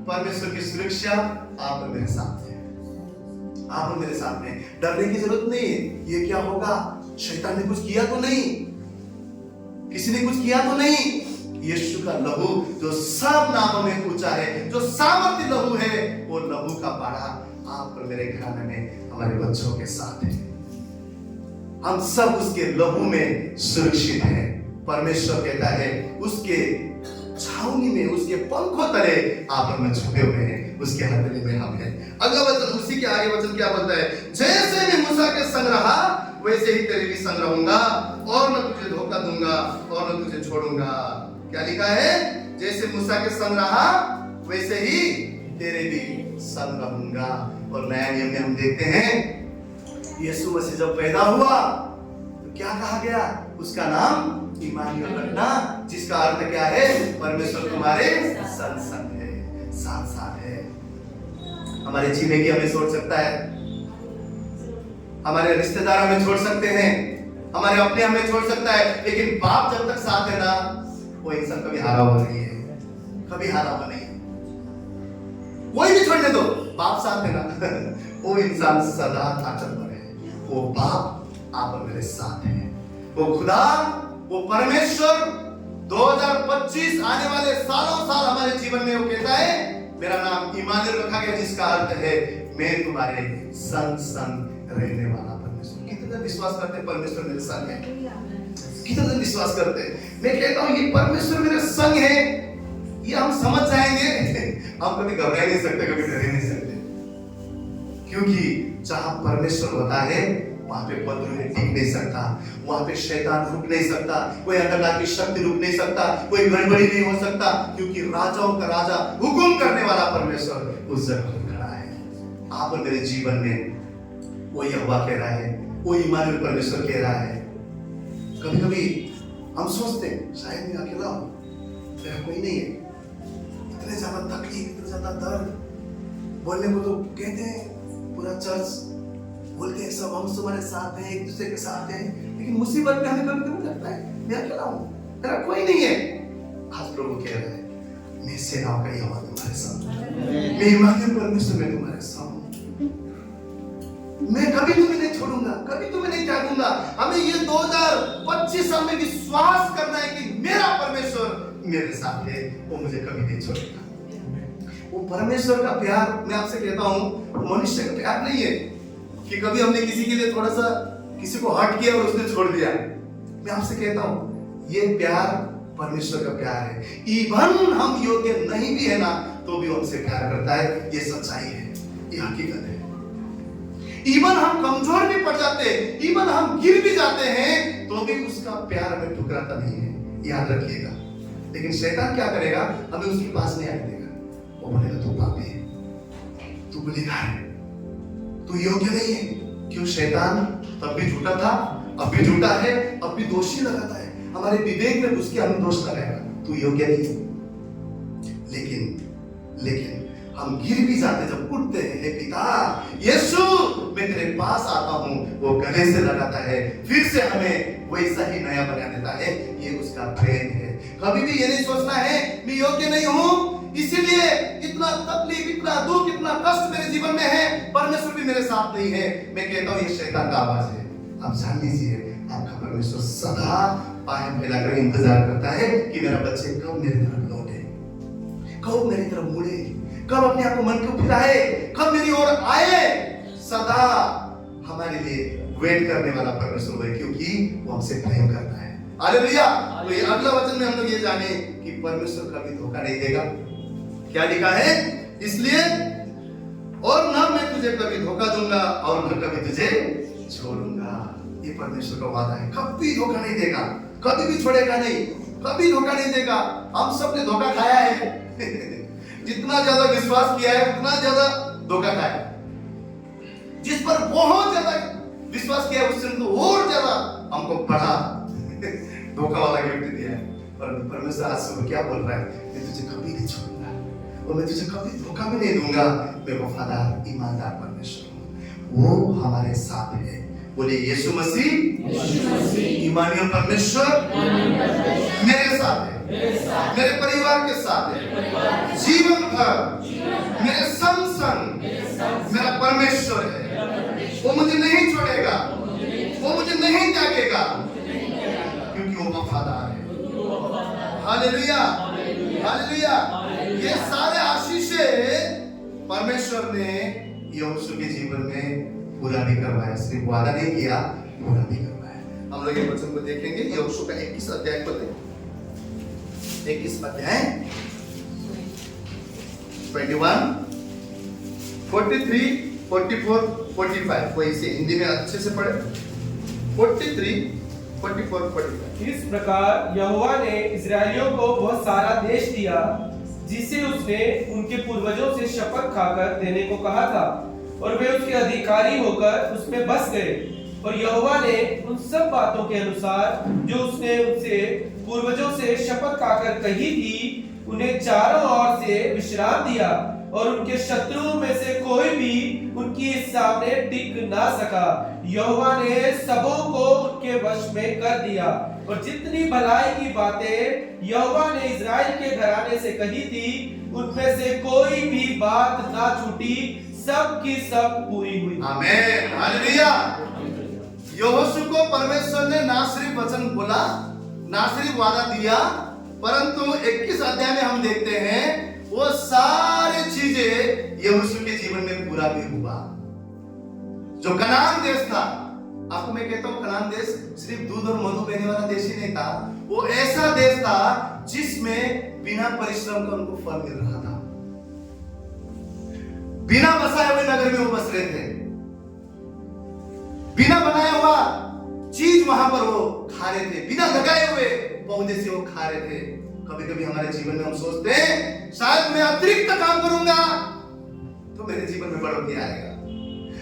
परमेश्वर की सुरक्षा आप मेरे साथ है, आप मेरे साथ में। डरने की जरूरत नहीं है। ये क्या होगा, शैतान ने कुछ किया तो नहीं, किसी ने कुछ किया तो नहीं। यीशु का लहू जो सब नामों में ऊंचा है, जो सामर्थ्य लहू है, वो लहू का बाड़ा आप और मेरे घराने में, हमारे बच्चों के साथ है। हम सब उसके लहू में सुरक्षित हैं। परमेश्वर कहता है उसके छाव छावनी में, उसके पंखों तले आप और मैं छुपे हुए हैं, उसके हथेली में हम हैं। अगला वचन, उसी के आगे वचन क्या बोलता है? जैसे मैं मूसा के संग रहा वैसे ही तेरे भी संग रहूंगा, और न तुझे धोखा दूंगा और न तुझे छोड़ूंगा। क्या लिखा है? जैसे मूसा के संग रहा वैसे ही तेरे भी संग रहूंगा। और नया नियम में हम देखते हैं यीशु मसीह जब पैदा हुआ तो क्या कहा गया? उसका नाम इमानुएल रखना, जिसका अर्थ क्या है? परमेश्वर तुम्हारे संग संग है, साथ साथ है। हमारे जीने की हमें छोड़ सकता है, हमारे रिश्तेदार हमें छोड़ सकते हैं, हमारे अपने हमें छोड़ सकता है, लेकिन बाप जब तक साथ है ना, वो इंसान कभी हारा हुआ नहीं है, कभी हारा हुआ नहीं है। कोई भी छोड़ने दो, बाप साथ है ना वो इंसान सदा ताकतवर है। वो बाप आप और मेरे साथ है, वो खुदा, वो परमेश्वर 2025 आने वाले सालों साल हमारे जीवन में वो कहता है मेरा नाम इमानुएल रखा गया, जिसका अर्थ है मैं तुम्हारे संग संग रहने वाला परमेश्वर। कितने विश्वास करते हैं परमेश्वर मेरे संग है? कितने विश्वास करते हैं? मैं कहता हूं ये परमेश्वर मेरे संग है, ये हम समझ जाएंगे हम कभी घबरा नहीं सकते, कभी डर नहीं सकते, क्योंकि जहां परमेश्वर होता है वहां पे पत्थर टिक नहीं सकता, वहां पे शैतान रुक नहीं सकता, कोई अंधकार की शक्ति रुक नहीं सकता, कोई गड़बड़ी नहीं हो सकता, क्योंकि राजाओं का राजा, हुकुम करने वाला परमेश्वर उस जगह पर खड़ा है। आप और मेरे जीवन में वो यहोवा कह रहा है, वो इमानुएल परमेश्वर कह रहा है। कभी कभी हम सोचते हैं शायद मैं अकेला हूं, मेरा कोई नहीं है, इतने ज्यादा तकलीफ, इतना ज्यादा दर्द, बोलने को तो कहते हैं पूरा चर्च बोलते हैं सब हम तुम्हारे साथ हैं, एक दूसरे के साथ हैं, लेकिन मुसीबत में हमें कभी कभी लगता है मैं अकेला हूं, मेरा कोई नहीं है। आज प्रभु कह रहा है मैं सेनाओं का यहोवा तुम्हारे साथ, मैं इमानुएल परमेश्वर में तुम्हारे साथ हूं, मैं कभी तुम्हें नहीं छोड़ूंगा, कभी तुम्हें नहीं त्यागूंगा। हमें ये 2025 साल में विश्वास करना है कि मेरा परमेश्वर मेरे साथ है, वो मुझे कभी नहीं छोड़ेगा। वो परमेश्वर का प्यार, मैं आपसे कहता हूं, मनुष्य का प्यार नहीं है कि कभी हमने किसी के लिए थोड़ा सा किसी को हर्ट किया और उसने छोड़ दिया। मैं आपसे कहता हूं ये प्यार परमेश्वर का प्यार है। इवन हम योग्य नहीं भी है ना, तो भी हमसे प्यार करता है। ये सच्चाई है, ये हकीकत है। इवन हम कमजोर भी पड़ जाते हैं, इवन हम गिर भी जाते हैं, तो भी उसका प्यार हमें ठुकराता नहीं है, याद रखिएगा। लेकिन शैतान क्या करेगा? हमें उसके पास नहीं आने देगा। वो बोलेगा तू पापी है, तू गुनहगार है, तू योग्य नहीं है। क्यों? शैतान तब भी झूठा था, अब भी झूठा है, अब भी दोषी लगाता है, हमारे विवेक में घुस के हमें दोष लगाएगा, तू योग्य नहीं है। लेकिन हम गिर भी जाते, जब उठते हैं, हे पिता यीशु मैं तेरे पास आता हूं, वो गले से लगाता है, फिर से हमें वैसा ही नया बना देता है। ये उसका प्रेम है। कभी भी ये नहीं सोचना है मैं योग्य नहीं हूं, इसीलिए इतना तकलीफ, इतना दुख, इतना कष्ट मेरे जीवन में है, परमेश्वर भी मेरे साथ नहीं है। मैं कहता हूं ये शैतान का आवाज है। आप जान लीजिए आपका परमेश्वर सदा पाए फैलाकर इंतजार करता है कि मेरा बच्चे कब मेरी तरफ लौटे, कब मेरी तरफ मुड़े, कब अपने आप को मन को फिराए, कब मेरी ओर आए। सदा हमारे लिए वेट करने वाला परमेश्वर है, क्योंकि वो हमसे प्रेम करता है। हालेलुया। तो ये अगला वचन में हम लोग ये जाने कि परमेश्वर कभी धोखा नहीं देगा। क्या लिखा है? इसलिए और ना मैं तुझे कभी धोखा दूंगा और न कभी तुझे छोड़ूंगा। ये परमेश्वर का वादा है, कभी धोखा नहीं देगा, कभी भी छोड़ेगा नहीं, कभी धोखा नहीं देगा। हम सब ने धोखा खाया है जितना ज्यादा विश्वास किया है उतना ज्यादा धोखा खाया। जिस पर बहुत ज्यादा विश्वास किया है उससे तो और ज्यादा हमको बड़ा धोखा वाला गिफ्ट दिया है। पर परमेश्वर आज सुबह क्या बोल रहा है? मैं तुझे कभी नहीं छोड़ूंगा और मैं तुझे कभी धोखा भी नहीं दूंगा। मैं वफादार ईमानदार परमेश्वर हूं, वो हमारे साथ है। बोले यीशु मसीह इमानुएल परमेश्वर मेरे साथ है, मेरे परिवार के साथ है, जीवन भर मेरे संग संग मेरा परमेश्वर है। वो मुझे नहीं छोड़ेगा, वो मुझे नहीं त्यागेगा, क्योंकि वो वफादार है। Hallelujah, hallelujah. ये सारे आशीषें परमेश्वर ने यहोशू के जीवन में पूरा भी करवाया, सिर्फ वादा नहीं किया, पूरा भी करवाया। हम लोग ये वचन को देखेंगे, यहोशू का 21 अध्याय को देखें। 21 अध्याय 21, 43, 44, 45। कोई इसे हिंदी में अच्छे से पढ़े। 43, 44, 45। इस प्रकार यहोवा ने इस्राएलियों को बहुत सारा देश दिया जिसे उसने उनके पूर्वजों से शपथ खाकर देने को कहा था, और वे उसके अधिकारी होकर उसमें बस गए। और यहोवा ने उन सब बातों के अनुसार जो उसने उनसे पूर्वजों से शपथ खाकर कही थी, उन्हें चारों ओर से विश्राम दिया, और उनके शत्रुओं में से कोई भी उनकी सामने टिक ना सका। यहोवा ने सबों को उनके वश में कर दिया, और जितनी भलाई की बातें यहोवा ने इस्राएल के घराने से कही थी, उनमें से कोई भी बात ना छूटी, सब की सब पूरी हुई। आमीन, हालेलुया। यहोशू को परमेश्वर ने ना सिर्फ वचन बोला, ना सिर्फ वादा दिया, परंतु 21 अध्याय में हम देखते हैं वो सारी चीजें यहोशू के जीवन में पूरा भी हुआ। जो कनान देश था, आपको मैं कहता हूं कनान देश सिर्फ दूध और मधु बहने वाला देश ही नहीं था, वो ऐसा देश था जिसमें बिना परिश्रम का उनको फल मिल रहा था। बिना बसाए हुए नगर में वो बस रहे थे, बिना बनाया हुआ चीज वहां पर वो खा रहे थे, बिना लगाए हुए पौधे से वो खा रहे थे। कभी कभी हमारे जीवन में हम सोचते हैं शायद मैं अतिरिक्त काम करूंगा तो मेरे जीवन में बढ़ोतरी आएगा,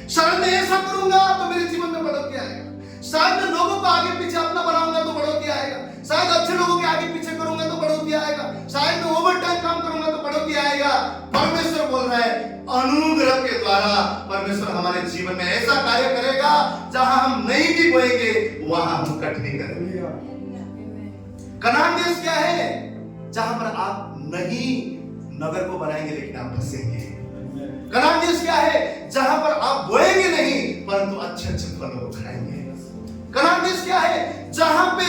शायद मैं ऐसा करूंगा तो मेरे जीवन में बढ़ोतरी आएगा, शायद मैं लोगों को आगे पीछे अपना बनाऊंगा तो बढ़ोतरी आएगा, शायद अच्छे लोगों के आगे पीछे करूंगा तो बढ़ोतरी आएगा, शायद मैं ओवर टाइम काम करूंगा तो बढ़ोतरी आएगा। परमेश्वर बोल रहा है अनुग्रह के द्वारा परमेश्वर हमारे जीवन में ऐसा कार्य करेगा जहां हम नहीं भी बोएंगे वहां हम कटनी करेंगे। कनान देश क्या है? जहां पर आप नहीं नगर को बनाएंगे लेकिन आप बसेंगे। कनान देश क्या है? जहां पर आप बोएंगे नहीं परंतु अच्छे अच्छे फलों को खाएंगे। कनान देश क्या है? जहां पे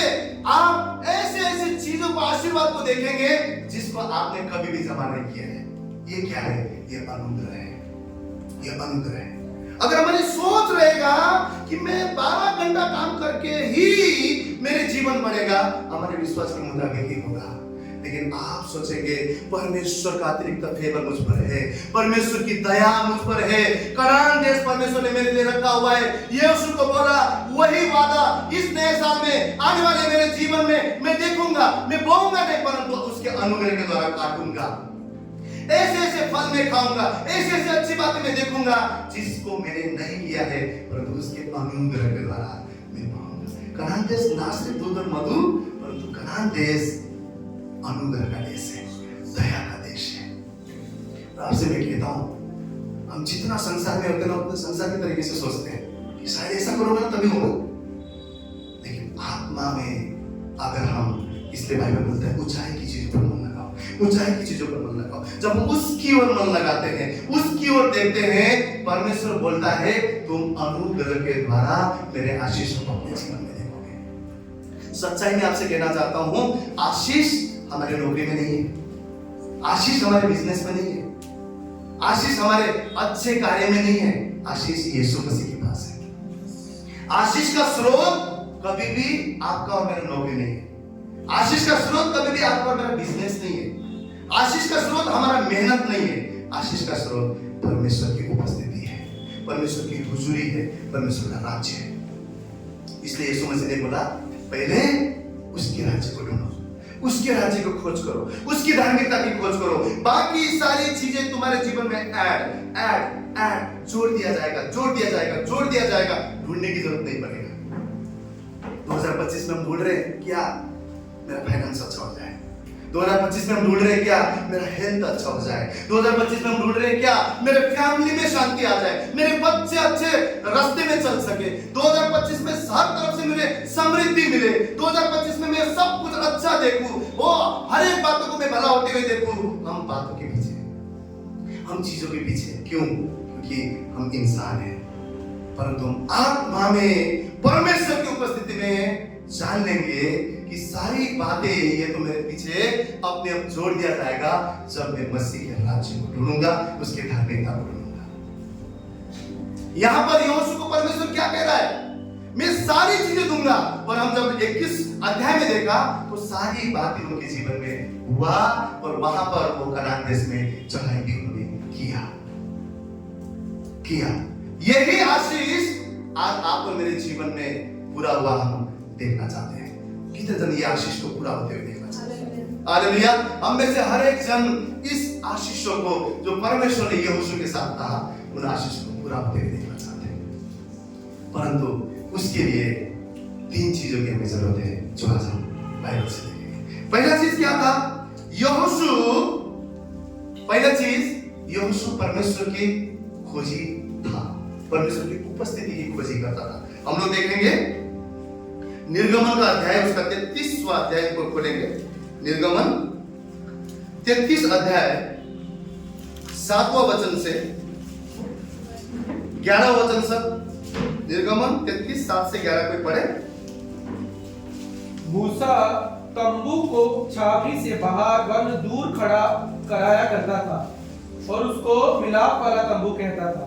आप ऐसे ऐसे चीजों को, आशीर्वाद को देखेंगे जिसको आपने कभी भी जमा नहीं किया है। ये क्या है? ये अनुग्रह है, ये अनुग्रह है। अगर हमारी सोच रहेगा कि मैं 12 घंटा काम करके ही मेरे जीवन बढ़ेगा, हमारे विश्वास के मुताबिक ही होगा। लेकिन आप सोचेंगे परमेश्वर का अतिरिक्त फेवर मुझ पर है, परमेश्वर की दया मुझ पर है, कनान देश परमेश्वर ने मेरे लिए रखा हुआ है। यहोशू को बोला वही वादा इस नए साल में आने वाले मेरे जीवन में मैं देखूंगा, मैं बोऊंगा नहीं परंतु उसके अनुग्रह के द्वारा काटूंगा, ऐसे ऐसे फल मैं खाऊंगा, ऐसे ऐसे अच्छी बातें मैं देखूंगा जिसको मैंने नहीं किया है परंतु उसके अनुग्रह के द्वारा मैं पाऊंगा। कनान देश ना सिर्फ दूध और मधु परंतु कनान देश अनुग्रह का देश है, दया का देश है। तो आपसे मैं कहता हूं हम जितना संसार में होते हैं उतने संसार के तरीके से सोचते हैं कि शायद ऐसा करोगे ना तभी होगा, लेकिन आत्मा में अगर हम, इसलिए बाइबल बोलता है ऊंचाई की चीजों पर मन लगाओ, ऊंचाई की चीजों पर मन लगाओ। जब हम उसकी ओर मन लगाते हैं, उसकी ओर देखते हैं, परमेश्वर बोलता है तुम अनुग्रह के द्वारा मेरे आशीषों को अपने जीवन में देखोगे। सच्चाई में आपसे कहना चाहता हूं आशीष हमारे नौकरी में नहीं है, आशीष हमारे बिजनेस में नहीं है, आशीष हमारे अच्छे कार्य में नहीं है, आशीष यीशु मसीह के पास है। आशीष का स्रोत कभी भी आपका और मेरा नौकरी नहीं है, आशीष का स्रोत कभी भी आपका और मेरा बिजनेस नहीं है, आशीष का स्रोत हमारा मेहनत नहीं है, आशीष का स्रोत परमेश्वर की उपस्थिति है, परमेश्वर की हुजूरी है, परमेश्वर का राज्य है। इसलिए यीशु मसीह ने बोला पहले उसके राज्य को ढूंढो, उसके राज्य को खोज करो, उसकी धार्मिकता की खोज करो, बाकी सारी चीजें तुम्हारे जीवन में ऐड जोड़ दिया जाएगा, जोड़ दिया जाएगा, जोड़ दिया जाएगा। ढूंढने की जरूरत नहीं पड़ेगा। 2025 में हम ढूंढ रहे हैं क्या मेरा फाइनेंस अच्छा हो जाए, 2025 में हम ढूंढ रहे हैं क्या मेरा हेल्थ अच्छा हो जाए, 2025 में हम ढूंढ रहे हैं क्या मेरे फैमिली में शांति आ जाए, मेरे बच्चे अच्छे रास्ते में चल सके, 2025 में हर तरफ से मुझे समृद्धि मिले, 2025 में मैं सब कुछ अच्छा देखूं, वो हर एक बातों को मैं भला होते हुए देखूं। हम बातों के पीछे, हम चीजों के पीछे क्यों? क्योंकि हम इंसान हैं, परंतु हम आत्मा में परमेश्वर की उपस्थिति में जान लेंगे कि सारी बातें ये तो मेरे पीछे अपने आप जोड़ दिया जाएगा जब मैं मसीह के राज्य को ढूंढूंगा, उसके धार्मिकता को ढूंढूंगा। यहां पर यहोशू को परमेश्वर क्या कह रहा है? मैं सारी चीजें दूंगा। और हम जब 21 अध्याय में देखा तो सारी बातें उनके जीवन में हुआ और वहां पर वो कनान देश में चढ़ाई भी उन्होंने किया। यही आशीष आज आप और मेरे जीवन में पूरा हुआ हम देखना चाहते हैं। कितने जन ये आशीष को पूरा होते हुए देखना चाहते हैं? हालेलुया। हम में से हर एक जन इस आशीषों को जो परमेश्वर ने यहोशू के साथ कहा, उन आशीष को पूरा होते हुए देखना चाहते हैं। परंतु उसके लिए 3 चीजों की हमें जरूरत है, जो आज हम बाइबल से देखेंगे। पहला चीज क्या था? यहोशू परमेश्वर की खोजी था, परमेश्वर की उपस्थिति की खोजी करता था। हम लोग देखेंगे निर्गमन का अध्याय, उसका 33वां अध्याय को खोलेंगे। निर्गमन 33 अध्याय 7वां वचन से 11वां वचन सब। निर्गमन 33 7 से 11 कोई पढ़े। मूसा तंबू को छावनी से बाहर वन दूर खड़ा कराया करता था और उसको मिलाप वाला तंबू कहता था।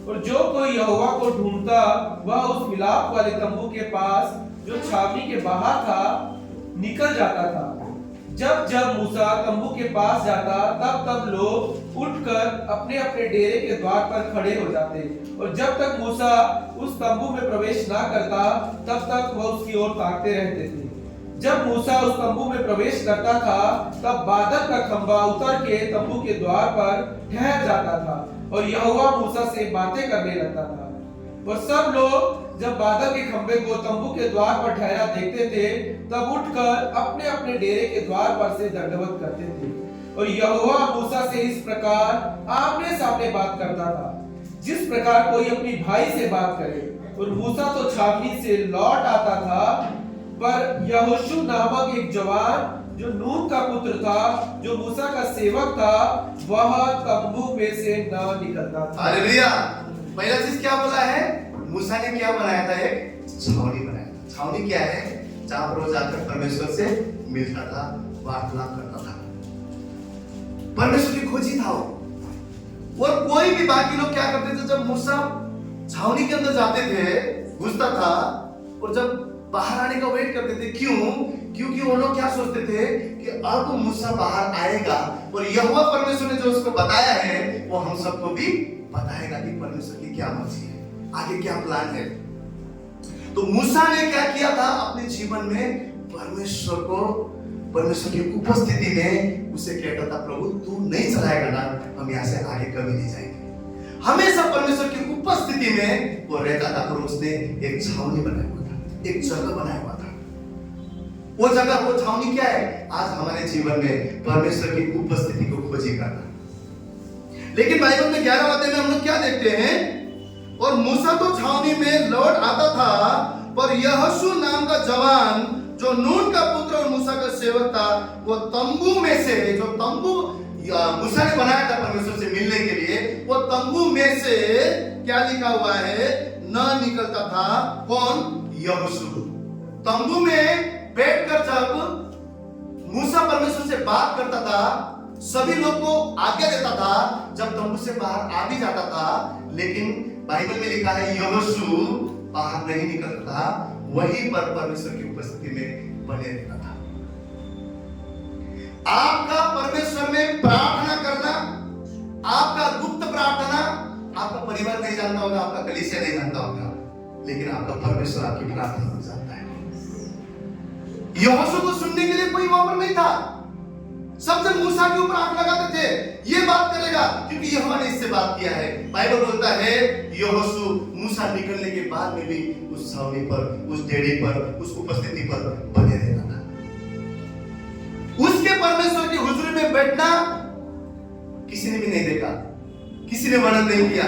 और जो कोई यहोवा को ढूंढता वह उस मिलाप वाले तंबू के पास जो छावनी के बाहर था निकल जाता था। जब जब मूसा तंबू के पास जाता तब तब लोग उठकर अपने अपने डेरे के द्वार पर खड़े हो जाते, और जब तक मूसा उस तंबू में प्रवेश ना करता तब तक वह उसकी ओर ताकते रहते थे। जब मूसा उस तंबू में प्रवेश करता था तब बादल का खंभा उतर के तंबू के द्वार पर ठहर जाता था और यहोवा मूसा से बातें करने लगता था। और सब लोग जब बादल के खंभे को तंबू के द्वार पर ठहरा देखते थे तब उठकर अपने अपने डेरे के द्वार पर से दंडवत करते थे। और यहोवा मूसा से इस प्रकार आमने सामने बात करता था, जिस प्रकार कोई अपनी भाई से बात करे। और मूसा तो छावनी से लौट आता था, पर यहोशू नामक एक जवान जो नून का पुत्र था, जो मूसा का सेवक था, वह तंबू में से न निकलता था। हालेलुया। पहला चीज क्या बोला है? मूसा ने क्या बनाया था? एक छावनी बनाया था। छावनी क्या है? जहां पर वो जाकर परमेश्वर से मिलता था, वार्तालाप करता था। परमेश्वर की खोजी था वो। और कोई भी बाकी लोग क्या करते थे, जब मूसा छावनी के अंदर जाते थे, घुसता था, और जब बाहर आने का वेट करते थे। क्यों? क्योंकि वो लोग क्या सोचते थे कि अब मूसा बाहर आएगा और यहोवा परमेश्वर ने जो उसको बताया है वो हम सबको भी बताएगा कि परमेश्वर की क्या मर्जी है, आगे क्या प्लान है। तो मूसा ने क्या किया था? अपने जीवन में परमेश्वर की उपस्थिति में उसे कहता था, प्रभु तू नहीं चलाएगा ना, हम यहाँ से आगे कभी नहीं जाएंगे। हमेशा परमेश्वर की उपस्थिति में वो रहता था। और उसने एक छावनी बनाया हुआ था, एक जगह बनाया हुआ था। वो जगह, वो छावनी क्या है? आज हमारे जीवन में परमेश्वर की उपस्थिति को खोजी करना। लेकिन बाइबल में 11 अध्याय में हम लोग क्या देखते हैं? और मूसा तो छावनी में लौट आता था, पर यहोशू नाम का जवान जो नून का पुत्र और मूसा का सेवक था, वो तंबू में से, जो तंबू मूसा ने बनाया था परमेश्वर से मिलने के लिए, वो तंबू में से क्या लिखा हुआ है? न निकलता था। कौन? यहोशू। तंबू में बैठकर जब मूसा परमेश्वर से बात करता था, सभी लोग को आज्ञा देता था, जब तंबू से बाहर आ भी जाता था, लेकिन बाइबल में लिखा है यहोशू बाहर नहीं निकलता था, वहीं पर परमेश्वर की उपस्थिति में बने रहता था। आपका परमेश्वर में प्रार्थना करना, आपका गुप्त प्रार्थना, आपका परिवार नहीं जानता होगा, आपका कलीसिया नहीं जानता होगा, लेकिन आपका परमेश्वर आपकी प्रार्थना को जानता है। यहोशू को सुनने के लिए कोई वहां पर नहीं था। सब जन मूसा के ऊपर आंख लगाते थे, ये बात करेगा क्योंकि यहोवा ने इससे बात किया है। बाइबल बोलता है यहोशू मूसा निकलने के बाद में भी उस छावनी पर, उस डेरे पर, उस उपस्थिति पर बने रहता था। उसके परमेश्वर की हुजूरी में बैठना किसी ने भी नहीं देखा, किसी ने वर्णन नहीं किया,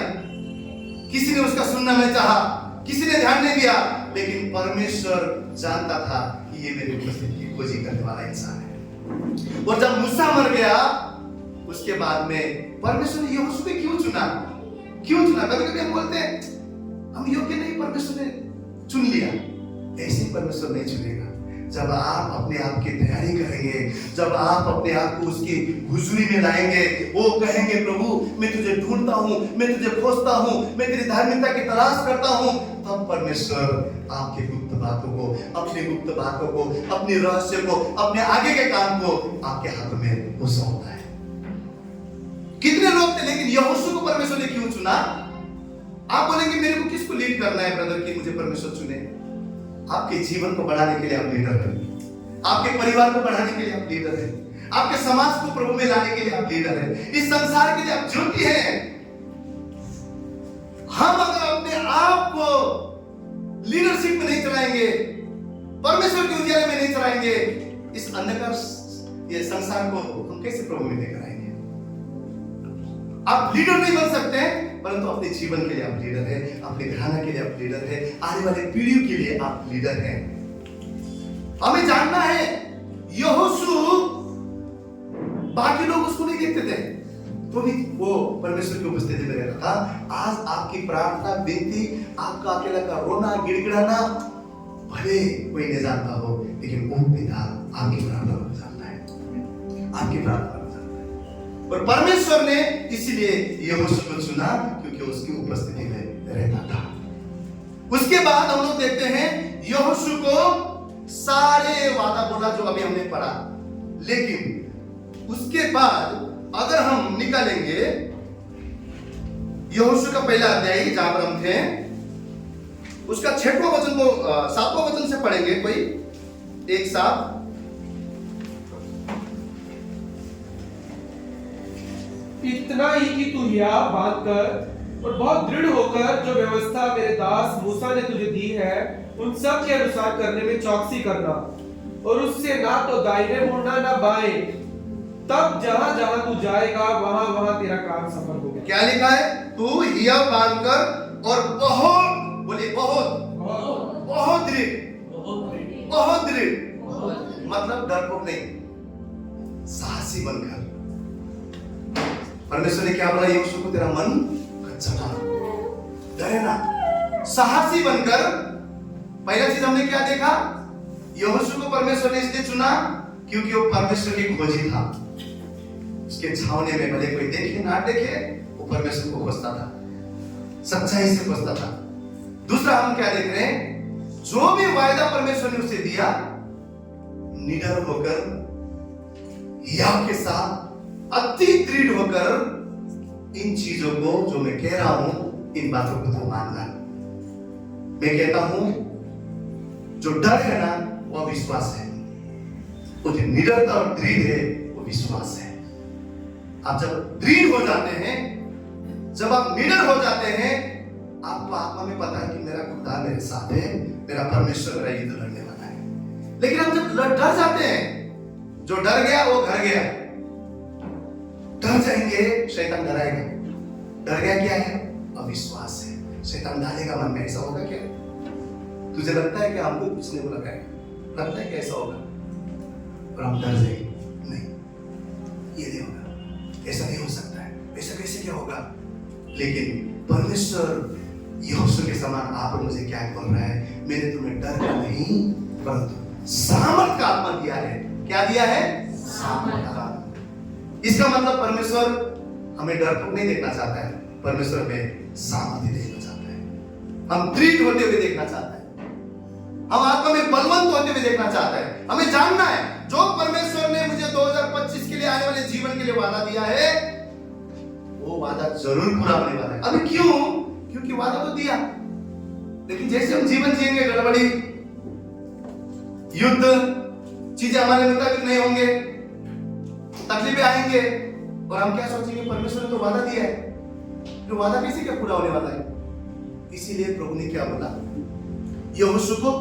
किसी ने उसका सुनना नहीं चाहा, किसी ने ध्यान नहीं दिया, लेकिन परमेश्वर जानता था कि ये मेरी उपस्थिति की खोजी करने वाला इंसान है। और जब मूसा मर गया, उसके बाद में परमेश्वर ने यहोशू को क्यों चुना? क्यों चुना? कभी कभी हम बोलते हैं हम योग्य नहीं, परमेश्वर ने चुन लिया। ऐसे परमेश्वर नहीं चुनेगा। जब आप अपने आप की तैयारी करेंगे, जब आप अपने आप को उसकी हुजूरी में लाएंगे, वो कहेंगे प्रभु मैं तुझे ढूंढता हूं, मैं तुझे खोजता हूं, मैं तेरी धार्मिकता की तलाश करता हूं, तब परमेश्वर आपके गुप्त बातों को, अपनी गुप्त बातों को, अपनी रहस्य को, अपने आगे के काम को आपके हाथों में वो सौंपता है। कितने लोग थे, लेकिन यहोशू को परमेश्वर ने क्यों चुना? आप बोलेंगे मेरे को किसको लीड करना है ब्रदर कि मुझे परमेश्वर चुने? आपके जीवन को बढ़ाने के लिए आप लीडर हैं, आपके परिवार को बढ़ाने के लिए आप लीडर हैं, आपके समाज को प्रभु में लाने के लिए आप लीडर हैं, इस संसार के लिए आप ज्योति हैं। हम अगर अपने आप को लीडरशिप में नहीं चलाएंगे, परमेश्वर के उजाले में नहीं चलाएंगे, इस अंधकार ये संसार को हम कैसे प्रभु में लेकर आएंगे? आप लीडर नहीं बन सकते, परंतु अपने जीवन के लिए आप लीडर हैं, अपने घराना के लिए आप लीडर हैं, आने वाले पीढ़ियों के लिए आप लीडर हैं। हमें जानना है यहोशू, बाकी लोग उसको नहीं देखते थे, तो भी वो परमेश्वर की उपस्थिति में रहता था। आज आपकी प्रार्थना, विनती, आपका अकेला का रोना, गिड़गिड़ाना, भले कोई नहीं जानता हो, लेकिन वो पिता आपकी प्रार्थना को जानता है, आपकी प्रार्थना को जानता है। और परमेश्वर ने इसीलिए यहोशू को चुना, क्योंकि उसकी उपस्थिति में रहता था। उसके बाद हम लोग देखते हैं यहोशू को सारे वादा बोला जो अभी हमने पढ़ा, लेकिन उसके बाद अगर हम निकालेंगे यहोशू का पहला अध्याय जहां पर हम थे, उसका 6वां वचन को 7वां वचन से पढ़ेंगे कोई एक साथ। इतना ही कि तू हियाव बांधकर और बहुत दृढ़ होकर जो व्यवस्था मेरे दास मूसा ने तुझे दी है उन सब के अनुसार करने में चौकसी करना, और उससे ना तो दाहिने मुड़ना ना बाएं, तब जहां जहां तू जाएगा वहां वहां तेरा काम सफल होगा। क्या लिखा है? तू हियाव बांधकर और बहुत, बोलिए बहुत बहुत दृढ़, बहुत दृढ़, मतलब डरपोक नहीं, साहसी बनकर। परमेश्वर ने क्या बोला यहोशू को? तेरा मन कच्चा था, डरे ना, साहसी बनकर। पहला चीज हमने क्या देखा? यहोशू को परमेश्वर ने इसलिए चुना क्योंकि वो परमेश्वर की खोजी था। उसके छावने में भले कोई देखे ना देखे, वो परमेश्वर को खोजता था, सच्चाई से खोजता था। दूसरा हम क्या देख रहे हैं? जो भी वायदा परमेश्वर ने उसे दिया, निडर होकर, हियाव के साथ, अति दृढ़ होकर इन चीजों को जो मैं कह रहा हूं, इन बातों को तो मानना। मैं कहता हूं जो डर है ना वो विश्वास है, वो जो निडरता और दृढ़ है वो विश्वास है। आप जब दृढ़ हो जाते हैं, जब आप निडर हो जाते हैं, आपको आत्मा में पता है कि मेरा खुदा मेरे साथ है, मेरा परमेश्वर मेरा युद्ध लड़ने वाला है। लेकिन हम जब डर जाते हैं, जो डर गया वो घर गया। डर जाएंगे, शैतान डराएगा। डर गया क्या है? अविश्वास है। शैतान डालेगा मन में, ऐसा होगा क्या? तुझे लगता है कि हमको कुछ नहीं बोला गया, लगता है कि ऐसा होगा, और हम डर जाएंगे, नहीं ये नहीं होगा, ऐसा नहीं हो सकता है, ऐसा कैसे क्या होगा? लेकिन परमेश्वर यहोशू के समान आप और मुझे क्या बोल रहा है? मैंने तुम्हें डर का नहीं परंतु सामर्थ का आत्मा दिया है। क्या दिया है? सामर्थ का। इसका मतलब परमेश्वर हमें डरपोक नहीं देखना चाहता है, परमेश्वर हमें सामर्थ्य देखना चाहता है, हम दृढ़ होते हुए देखना चाहता है, हम आत्मा में बलवंत होते हुए देखना चाहता है। हमें जानना है जो परमेश्वर ने मुझे 2025 के लिए आने वाले जीवन के लिए वादा दिया है, वो वादा जरूर पूरा होने वाला है। अभी क्यों? क्योंकि वादा तो दिया, लेकिन जैसे हम जीवन जिएंगे, गड़बड़ी, युद्ध, चीजें हमारे मुताबिक नहीं होंगे, तकलीफें आएंगे, और हम क्या सोचेंगे? परमेश्वर ने तो वादा दिया है, तो वादा कैसे क्या पूरा होने वाला है? इसीलिए प्रभु ने क्या बोला? यहोशू को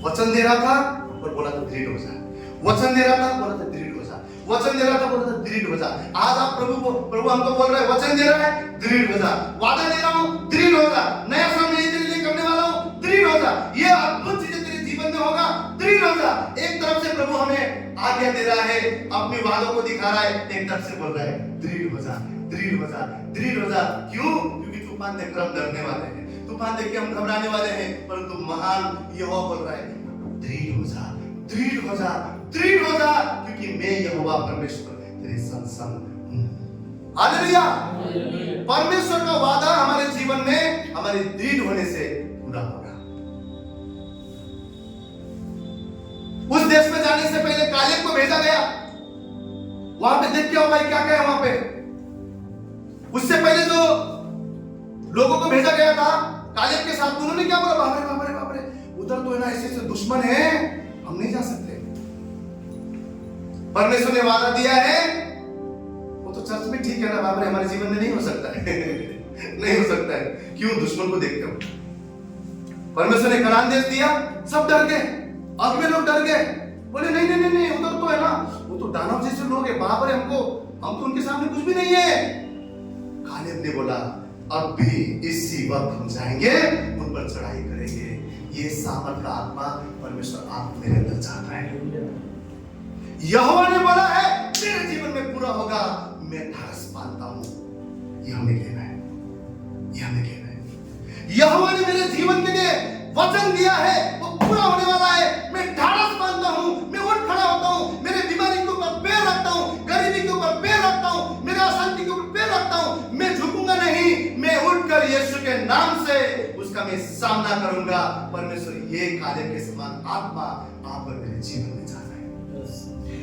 वचन दे रहा था और बोला था दृढ़ हो जा। वचन दे रहा था, बोला था दृढ़ हो जा। वचन दे रहा था, बोला था दृढ़ हो जा। आज आप प्रभु हमको बोल रहा है, वचन दे रहा है, दृढ़ हो जा। वादा दे रहा हूं, दृढ़ हो जा। नया काम नहीं तेरे लिए करने वाला हूं, दृढ़ हो जा। ये अद्भुत चीजें तेरे जीवन में होगा, दृढ़ हो जा। एक तरफ से प्रभु हमें आज्ञा दे रहा है, अपने वादों को दिखा रहा है, एक तरफ से बोल रहा है दृढ़ हो जा, दृढ़ हो जा, दृढ़ हो जा। क्यों? क्योंकि तूफान देखकर हम डरने वाले हैं, तूफान देख के हम घबराने वाले हैं, परंतु महान यहोवा बोल रहा है दृढ़ हो जा, दृढ़ हो जा, दृढ़ हो जा, क्योंकि मैं यहोवा परमेश्वर तेरे संग हूं। हालेलुया। परमेश्वर का वादा हमारे जीवन में हमारे दृढ़ होने से पूरा होगा। उस देश में जाने से पहले कालेब को भेजा गया। वहां पे देख के आओ भाई क्या क्या है वहां पे। उससे पहले जो लोगों को भेजा गया था कालेब के साथ, उन्होंने क्या बोला, बाप रे बाप रे बाप रे, उधर तो है ना ऐसे ऐसे दुश्मन है, हम नहीं जा सकते। परमेश्वर ने वादा दिया है, वो तो चर्च में ठीक है ना बाप रे, हमारे जीवन में नहीं हो सकता है नहीं हो सकता है। क्यों? दुश्मन को देखते हो। परमेश्वर ने कनान देश दिया, सब डर गए, अब में लोग डर गए, बोले नहीं नहीं नहीं नहीं, उधर तो है ना, वो तो दानव जैसे लोग हैं, बाप रे हमको, हम तो उनके सामने कुछ भी नहीं है। कालेब ने बोला अब भी इसी वक्त हम जाएंगे, उन पर चढ़ाई करेंगे। ये सामर्थ का आत्मा परमेश्वर आप मेरे अंदर चाहता है। यहोवा ने बोला है मेरे जीवन में पूरा होगा, मैं ढाढ़स बांधता हूं। ये हमें कहना है, ये हमें कहना है। यहोवा ने मेरे जीवन के लिए वचन दिया है, वो पूरा होने वाला है। मैं ढाढ़स बांधता हूं, मैं उठ खड़ा होता हूं, मेरे बीमारी के ऊपर पैर रखता हूं, गरीबी के ऊपर पैर रखता हूं, मेरे अशांति के ऊपर पैर रखता हूं। मैं झुकूंगा नहीं, मैं उठकर यीशु के नाम से उसका मैं सामना करूंगा। परमेश्वर ये कालेब के समान आत्मा आप और मेरे जीवन में चाहता है।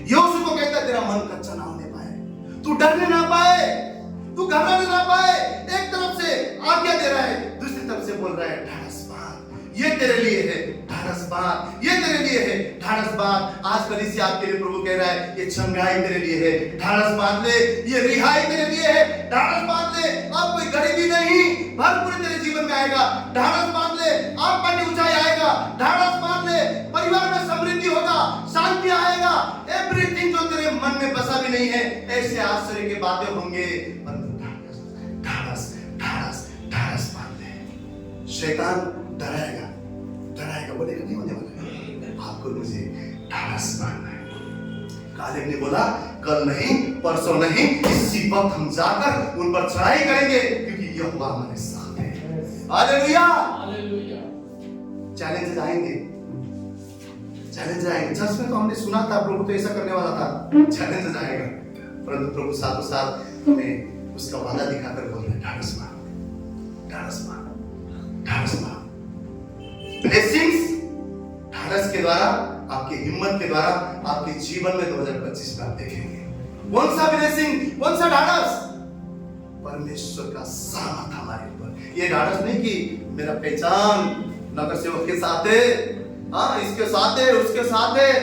यीशु को कहता है तेरा मन कच्चा ना होने पाए, तू डरने ना पाए, तू घबराने ना पाए। एक तरफ से आज्ञा दे रहा है, दूसरी तरफ से बोल रहा है ढाढ़स बांध, ये तेरे लिए है ढाढ़स बांध, ये तेरे लिए है ढाढ़स बांध। आज कलीसिया आपके लिए प्रभु कह रहा है ये चंगाई तेरे लिए है, ढाढ़स बांध ले, ये रिहाई तेरे लिए है, ढाढ़स बांध ले। अब कोई गरीबी नहीं, भरपूरी तेरे जीवन में आएगा, ढाढ़स बांध ले। आप पर ऊंचाई आएगा, ढाढ़स बांध ले। परिवार में समृद्धि होगा, शांति आएगा। एवरीथिंग जो तेरे मन में बसा भी नहीं है, ऐसे आश्चर्य की बातें होंगे। ढाढ़स ढाढ़स ढाढ़स बांध ले। शैतान डराएगा, डराएगा, बोलेगा नहीं होने वाला है, आपको मुझे ढाढ़स बांधना है। कालेब ने बोला कल नहीं, परसों नहीं, इसी वक्त हम जाकर उन पर चढ़ाई करेंगे, क्योंकि यहोवा हमारे साथ है। Hallelujah, hallelujah. चैलेंज आएंगे, चैलेंज आएंगे। चर्च में तो हमने सुना था प्रभु तो ऐसा करने वाला था, चैलेंज आएगा, परंतु प्रभु साथों साथ हमें उसका वादा दिखाकर बोल रहे ढाढ़स बांध, ढाढ़स बांध, ढाढ़स बांध। ब्लेसिंग्स ढाढ़स के द्वारा, आपके हिम्मत के द्वारा आपके जीवन में 2025 में आप देखेंगे। कौन सा ब्लेसिंग, कौन सा ढाढ़स? परमेश्वर का सामर्थ हमारे ऊपर। ये ढाढ़स नहीं कि मेरा पहचान नगर सेवक के साथ है, हाँ इसके साथ है, उसके साथ है,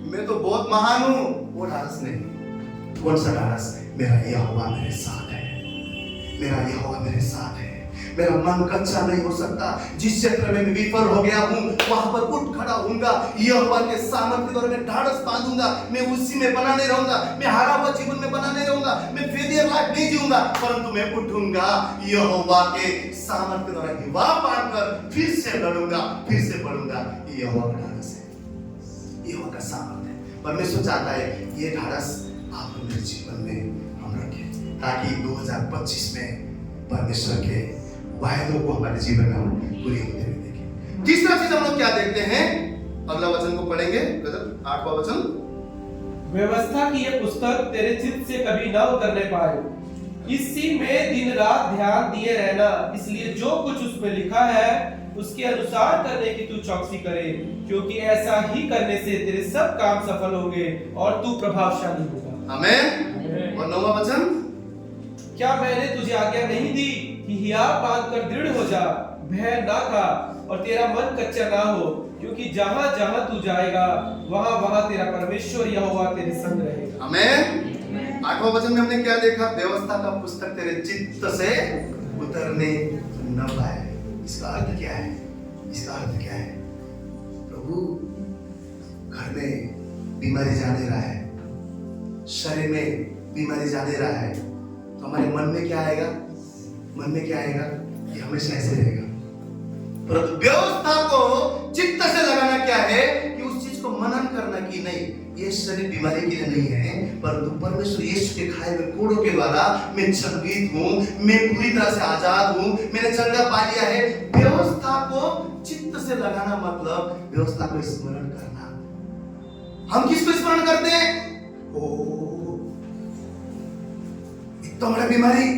मैं तो बहुत महान हूं, वो ढाढ़स नहीं। कौन सा ढाढ़स? मेरा यहोवा मेरे साथ है, मेरा यहोवा मेरे साथ है। मेरा मन कच्चा नहीं हो सकता। जिस क्षेत्र में मैं विफल हो गया हूं, वहां पर उठ खड़ा होऊंगा। यहोवा के सामर्थ के द्वारा मैं ढाढ़स बांधूंगा। मैं उसी में बना नहीं रहूंगा, मैं हारा हुआ जीवन में बना नहीं रहूंगा, मैं फेलियर लाइफ नहीं जीऊंगा, परंतु मैं उठूंगा यहोवा के सामर्थ के द्वारा हिवा पाकर फिर से लड़ूंगा, फिर से बढ़ूंगा। यहोवा का ढाढ़स है, यहोवा का सामर्थ है। परमेश्वर चाहता है ये ढाढ़स आप मेरे जीवन में हम रखें, ताकि 2025 में परमेश्वर के वायदों को हमारे जीवन में हम पूरी होते हुए देखें। तीसरा चीज हम लोग क्या देखते हैं? अगला वचन को पढ़ेंगे, 8वां वचन। व्यवस्था की यह पुस्तक तेरे चित्त से कभी ना उतरने पाए, इसी में दिन रात ध्यान दिए रहना, इसलिए जो कुछ उसमें लिखा है उसके अनुसार करने की तू चौकसी करे, क्योंकि ऐसा ही करने से तेरे सब काम सफल होंगे और तू प्रभावशाली होगा। आमीन। और 9वां वचन। क्या मैंने तुझे आज्ञा नहीं दी कि हियाव बांधकर दृढ़ हो जा, भय ना खा और तेरा मन कच्चा ना हो, क्योंकि जहां जहां तू जाएगा वहां वहां तेरा परमेश्वर यहोवा तेरे संग रहेगा। आमीन। 8वां वचन में हमने क्या देखा? व्यवस्था का पुस्तक तेरे चित्त से उतरने न पाए। इसका अर्थ क्या है? इसका अर्थ क्या है? प्रभु घर में बीमारी जाने रहा है, शरीर में बीमारी जाने रहा है, तो हमारे मन में क्या आएगा? मन में क्या आएगा? ये हमेशा ऐसे रहेगा। परंतु व्यवस्था को चित्त से लगाना क्या है कि उस चीज को मनन करना कि नहीं, ये शरीर बीमारी के लिए नहीं है, परंतु परमेश्वर यीशु के खाए हुए कोड़ों के द्वारा मैं संगीत हूं, मैं पूरी तरह से आजाद हूं, मैंने चंगा पा लिया है। व्यवस्था को चित्त से लगाना मतलब व्यवस्था को स्मरण करना। हम किसको स्मरण करते हैं? इतना बड़ा बीमारी,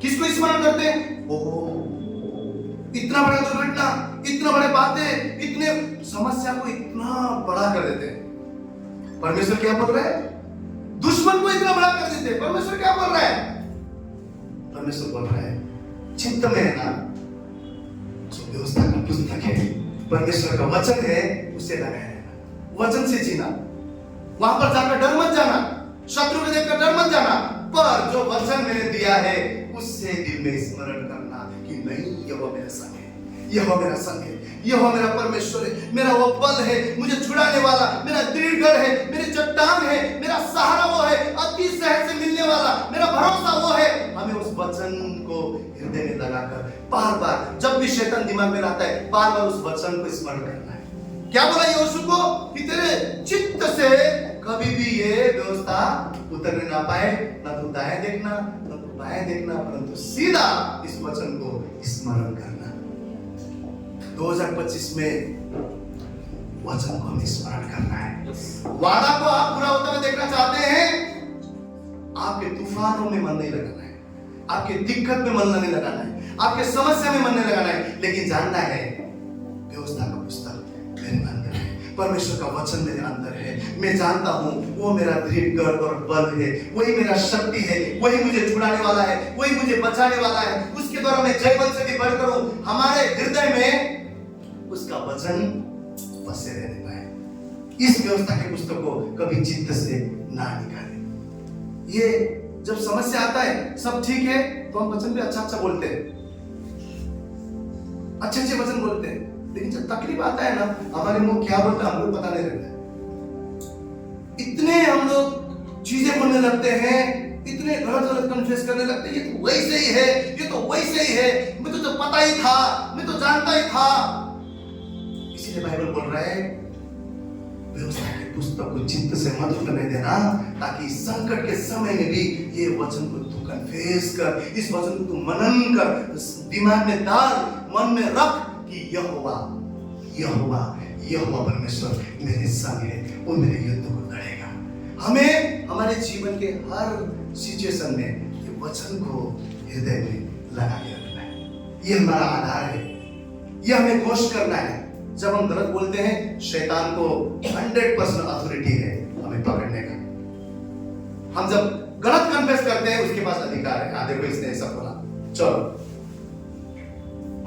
किसको स्मरण करते हैं? इतना इतना बड़ा दुर्घटना, इतना बड़े बातें, इतने समस्या को इतना बड़ा कर देते हैं। परमेश्वर क्या बोल रहा है? दुश्मन को इतना बड़ा कर देते हैं। परमेश्वर क्या बोल रहा है? परमेश्वर बोल रहा है चित्त में है ना जो व्यवस्था का पुस्तक है, परमेश्वर का वचन है, उसे लगाए रहना, वचन से जीना। वहां पर जाकर डर मत जाना, शत्रु को देखकर डर मत जाना, पर जो वचन मैंने दिया है उससे दिल में स्मरण करना कि नहीं, यह मेरा संग है, यह मेरा संग है, यह मेरा परमेश्वर है, मेरा वो बल है, मुझे छुड़ाने वाला, मेरा दृढ़ है, मेरी चट्टान है, मेरा सहारा वो है, अति सहज से मिलने वाला मेरा भरोसा वो है। हमें उस वचन को हृदय में लगाकर बार बार, जब भी शैतान दिमाग में आता है, बार बार उस वचन को स्मरण करना है। क्या बोला यहोशू को कि तेरे चित्त से कभी भी ये व्यवस्था उतरने ना पाए, न तो दाएं देखना न तो बाएं देखना, परंतु सीधा इस वचन को स्मरण करना। 2025 में वचन को हमें स्मरण करना है। वादा को आप पूरा होता हुआ देखना चाहते हैं, आपके तूफानों में मन नहीं लगाना है, आपके दिक्कत में मन नहीं लगाना है, आपके समस्या में मन नहीं लगाना है, लेकिन जानना है व्यवस्था का पुस्तक मेरे अंदर है, परमेश्वर का वचन मेरे अंदर है। मैं जानता हूं वो मेरा दृढ़ और बल है, वही मेरा शक्ति है, वही मुझे छुड़ाने वाला है, वही मुझे बचाने वाला है। उसके द्वारा मैं जयवंत से भी बढ़कर हूं। हमारे हृदय में उसका वचन बसे रहने पाए। इस व्यवस्था के पुस्तक को कभी चित्त से ना निकालें। ये जब समस्या आता है, सब ठीक है तो हम वचन भी अच्छा बोलते हैं, अच्छे वचन बोलते हैं, लेकिन जब तकलीफ आता है ना, हमारे मुंह क्या बोलता है हमको पता नहीं लगता। इतने हम लोग चीजें बोलने लगते हैं, इतने गलत कन्फ्यूज करने लगते हैं, ये तो वैसे ही है, ये तो वैसे ही है, मुझे तो पता ही था, मैं तो जानता ही था। इसीलिए बाइबल बोल रहा है व्यवस्था के पुस्तक को चित्त से मत उतरने देना, ताकि संकट के समय में भी ये वचन को तू कन्फेस कर, इस वचन को तू मनन कर, दिमाग में डाल, मन में रख कि यहोवा परमेश्वर मेरे संग है, वो मेरे युद्ध को लड़ेगा। हमें हमारे जीवन के हर सिचुएशन में ये वचन को हृदय में लगा के रखना है। ये हमारा आधार है, ये हमें घोषित करना है। जब हम गलत बोलते हैं, शैतान को 100% अथॉरिटी है हमें पकड़ने का। हम जब गलत कन्फेस करते हैं, उसके पास अधिकार है। देखो इसने ऐसा बोला, चलो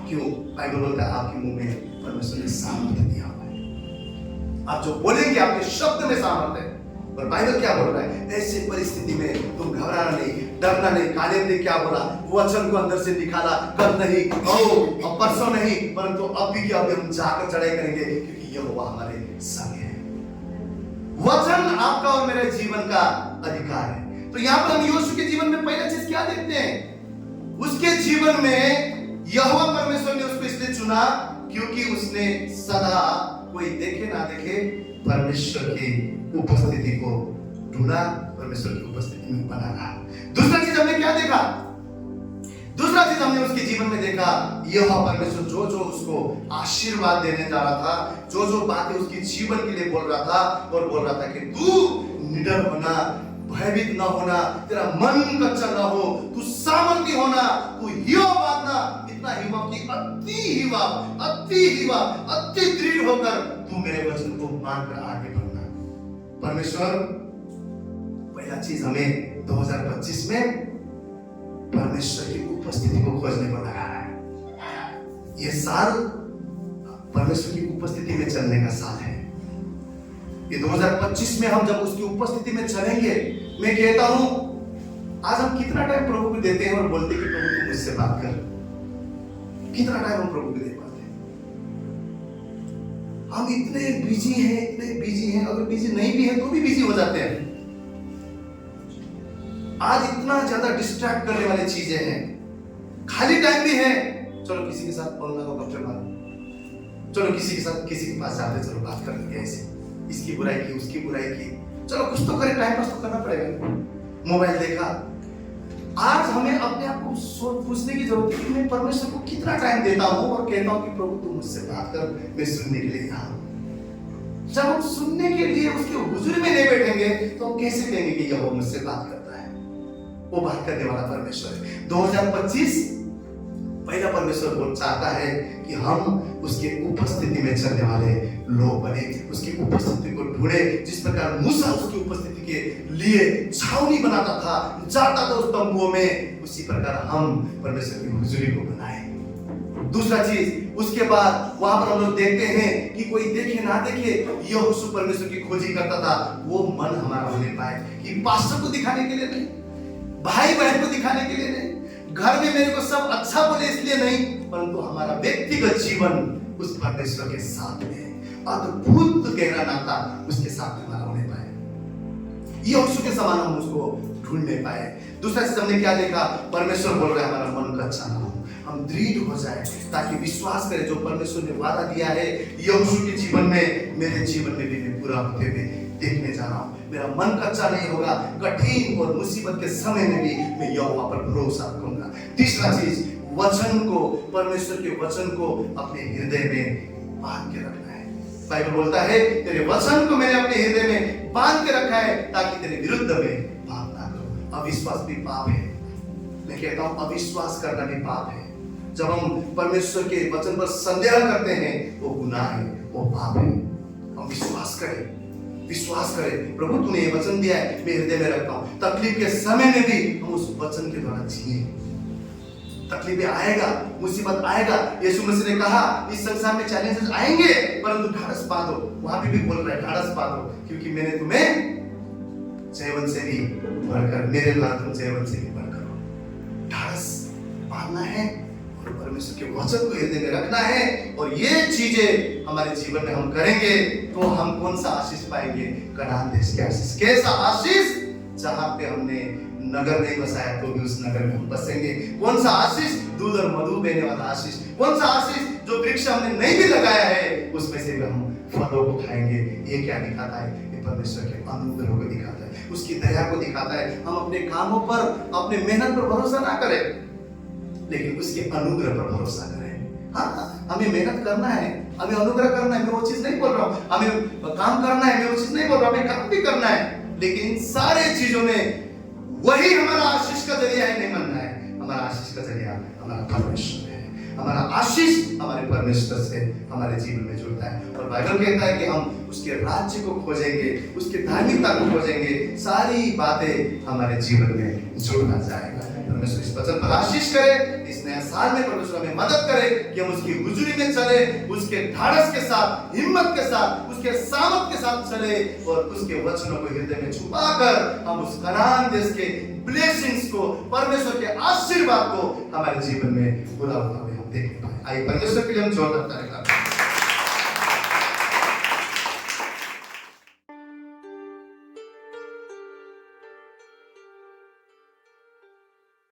क्यों? बाइबल बोलता है आपके मुंह में परमेश्वर ने सामर्थ्य दिया हुआ है, आप जो बोलेंगे आपके शब्द में सामर्थ्य है। और बाइबल क्या बोल रहा है? ऐसे परिस्थिति में तुम घबराना नहीं, डरना नहीं। कालेब ने क्या बोला? वचन को अंदर से निकाला, कल नहीं, और परसों नहीं, परंतु अब भी क्या, हम जाकर चढ़ाई करेंगे, क्योंकि यहोवा हमारे संग है। वचन आपका और मेरे जीवन का अधिकार है। तो यहाँ पर हम यहोशू के जीवन में पहला चीज क्या देखते हैं? उसके जीवन में यहोवा परमेश्वर ने उसको इसलिए चुना क्योंकि उसने सदा, कोई देखे ना देखे, परमेश्वर की उपस्थिति को ढूंढा, परमेश्वर की उपस्थिति में बना रहा। दूसरा चीज हमने क्या देखा? दूसरा चीज हमने उसके जीवन में देखा, यहोवा परमेश्वर जो उसको आशीर्वाद देने जा रहा था, जो बातें उसके जीवन के लिए बोल रहा था, और बोल रहा था कि तू निडर होना, भयभीत न होना, तेरा मन कच्चा न हो, तू सामर्थी होना, तू हिम्मत बांधना, इतना हिम्मत की अति दृढ़ होकर तू मेरे वचन को मानकर आगे बढ़ना। परमेश्वर पहला चीज हमें 2025 में परमेश्वर की उपस्थिति को खोजने को लगा है। ये साल परमेश्वर की उपस्थिति में चलने का साल है। ये 2025 में हम जब उसकी उपस्थिति में चलेंगे, मैं कहता हूं, आज हम कितना टाइम प्रभु को देते हैं और बोलते हैं कि प्रभु तू मुझसे बात कर। कितना टाइम हम प्रभु को दे पाते हैं? हम इतने बिजी हैं, अगर बिजी नहीं भी है तो भी बिजी हो जाते हैं। आज इतना ज्यादा डिस्ट्रैक्ट करने वाली चीजें हैं, खाली टाइम भी है, चलो किसी के साथ फोन लगाओ, गपशप मारो, चलो किसी के साथ, किसी के पास जाते, चलो बात कर लेंगे, ऐसे इसकी बुराई की, उसकी बुराई की, चलो कुछ तो करें, टाइम पास तो करना पड़ेगा। मोबाइल देखा। आज हमें अपने आप को पूछने की जरूरत है कि मैं परमेश्वर को कितना टाइम देता हूं और कहता हूं कि प्रभु तू मुझसे बात कर, मैं सुनने के लिए यहाँ। जब हम सुनने के लिए उसके हुजूर में नहीं बैठेंगे तो हम कैसे कहेंगे कि यह मुझसे बात करता है? वो बात करने वाला परमेश्वर है। 2025 पहला परमेश्वर वो चाहता है कि हम उसके उपस्थिति में चलने वाले लोग बने, उसकी उपस्थिति को ढूंढे। जिस प्रकार मूसा उसकी उपस्थिति के लिए छावनी बनाता था, जाता था उस तंबुओं में, उसी प्रकार हम परमेश्वर की हुजूरी को बनाए। दूसरा चीज, उसके बाद वहां पर हम लोग देखते हैं कि कोई देखे ना देखे, यहोशू परमेश्वर की खोजी करता था। वो मन हमारा होने पाए कि पास्टर को दिखाने के लिए नहीं, भाई बहन को दिखाने के लिए नहीं, घर में मेरे को सब अच्छा बोले इसलिए नहीं, परंतु हमारा व्यक्तिगत जीवन उस परमेश्वर के साथ में अद्भुत गहरा नाता उसके साथ में हमारा होने पाए। यहोशू के समान हम उसको ढूंढ नहीं पाए। दूसरा चीज हमने क्या देखा, परमेश्वर बोल रहा है हमारा मन कच्चा ना हो, हम दृढ़ हो जाए, ताकि विश्वास करें जो परमेश्वर ने वादा दिया है यहोशू के जीवन में, मेरे जीवन में भी मैं पूरा होते हुए देखने जा रहा हूं। मेरा मन कच्चा नहीं होगा, कठिन और मुसीबत के समय में भी मैं यहोवा पर भरोसा करूंगा। तीसरा चीज, वचन को, परमेश्वर के वचन को अपने हृदय में बांध के रखना है। बाइबल बोलता है तेरे वचन को मैंने अपने हृदय में बांध के रखा है ताकि तेरे विरुद्ध में पाप ना करूं। अविश्वास भी पाप है, मैं कहता हूं अविश्वास करना भी पाप है। जब हम परमेश्वर के वचन पर संदेह करते हैं वो गुनाह है, वो पाप है। हम विश्वास करें, विश्वास करें, प्रभु तूने ये वचन दिया है, मैं हृदय में रखता हूं। तकलीफ के समय में भी हम उस वचन के द्वारा जिए। तकलीफें आएगा, मुसीबत आएगा, यीशु मसीह ने कहा इस संसार में चैलेंजेस आएंगे, परंतु ढाढ़स बांधो। वहां पे भी बोल रहा है ढाढ़स बांधो, क्योंकि मैंने तुम्हें जयवंत से भी बढ़कर, मेरे द्वारा तुम जयवंत से भी बढ़कर हो। ढाढ़स बांधना है और परमेश्वर के वचन को हृदय में रखना है, और ये चीजें हमारे जीवन में हम करेंगे तो हम कौन सा आशीष पाएंगे? कनान देश के आशीष। कैसा आशीष? जहां पे हमने नगर नहीं बसाया तो भी उस नगर में हम बसेंगे। कौन सा आशीष? दूध और मधु देने वाला आशीष। कौन सा आशीष? जो वृक्ष हमने नहीं भी लगाया है उसमें से भी हम फलों को खाएंगे। ये क्या दिखाता है? ये परमेश्वर के अनुग्रह को दिखाता है, उसकी दया को दिखाता है। हम अपने कामों पर, अपने मेहनत पर भरोसा ना करें, लेकिन उसके अनुग्रह पर भरोसा करें। हाँ, हमें मेहनत करना है, हमें अनुग्रह करना है, मैं वो चीज नहीं बोल रहा हूँ। हमें काम करना है, मैं वो चीज नहीं बोल रहा हूँ, हमें काम भी करना है, लेकिन इन सारे चीजों में वही हमारा आशीष का जरिया है, नहीं मानना है। हमारा आशीष का जरिया हमारा परमेश्वर है। हमारा आशीष हमारे परमेश्वर से हमारे जीवन में जुड़ता है। और बाइबल कहता है कि हम उसके राज्य को खोजेंगे, उसके धार्मिकता को खोजेंगे, सारी बातें हमारे जीवन में जुड़ना जाएगा। परमेश्वर इस वचन पर आशीष करे, इस नए साल में परमेश्वर हमें मदद करे कि हम उसकी हुजूरी में चले, उसके ढाढ़स के साथ, हिम्मत के साथ, उसके सामर्थ के साथ चले, और उसके वचनों को हृदय में छुपाकर हम उस कनान देश के ब्लेसिंग्स को, परमेश्वर के आशीर्वाद को हमारे जीवन में पूरा होता हुआ हम देख पाए। आइए परमेश्वर के लिए हम जोरदार ताली बजाएं।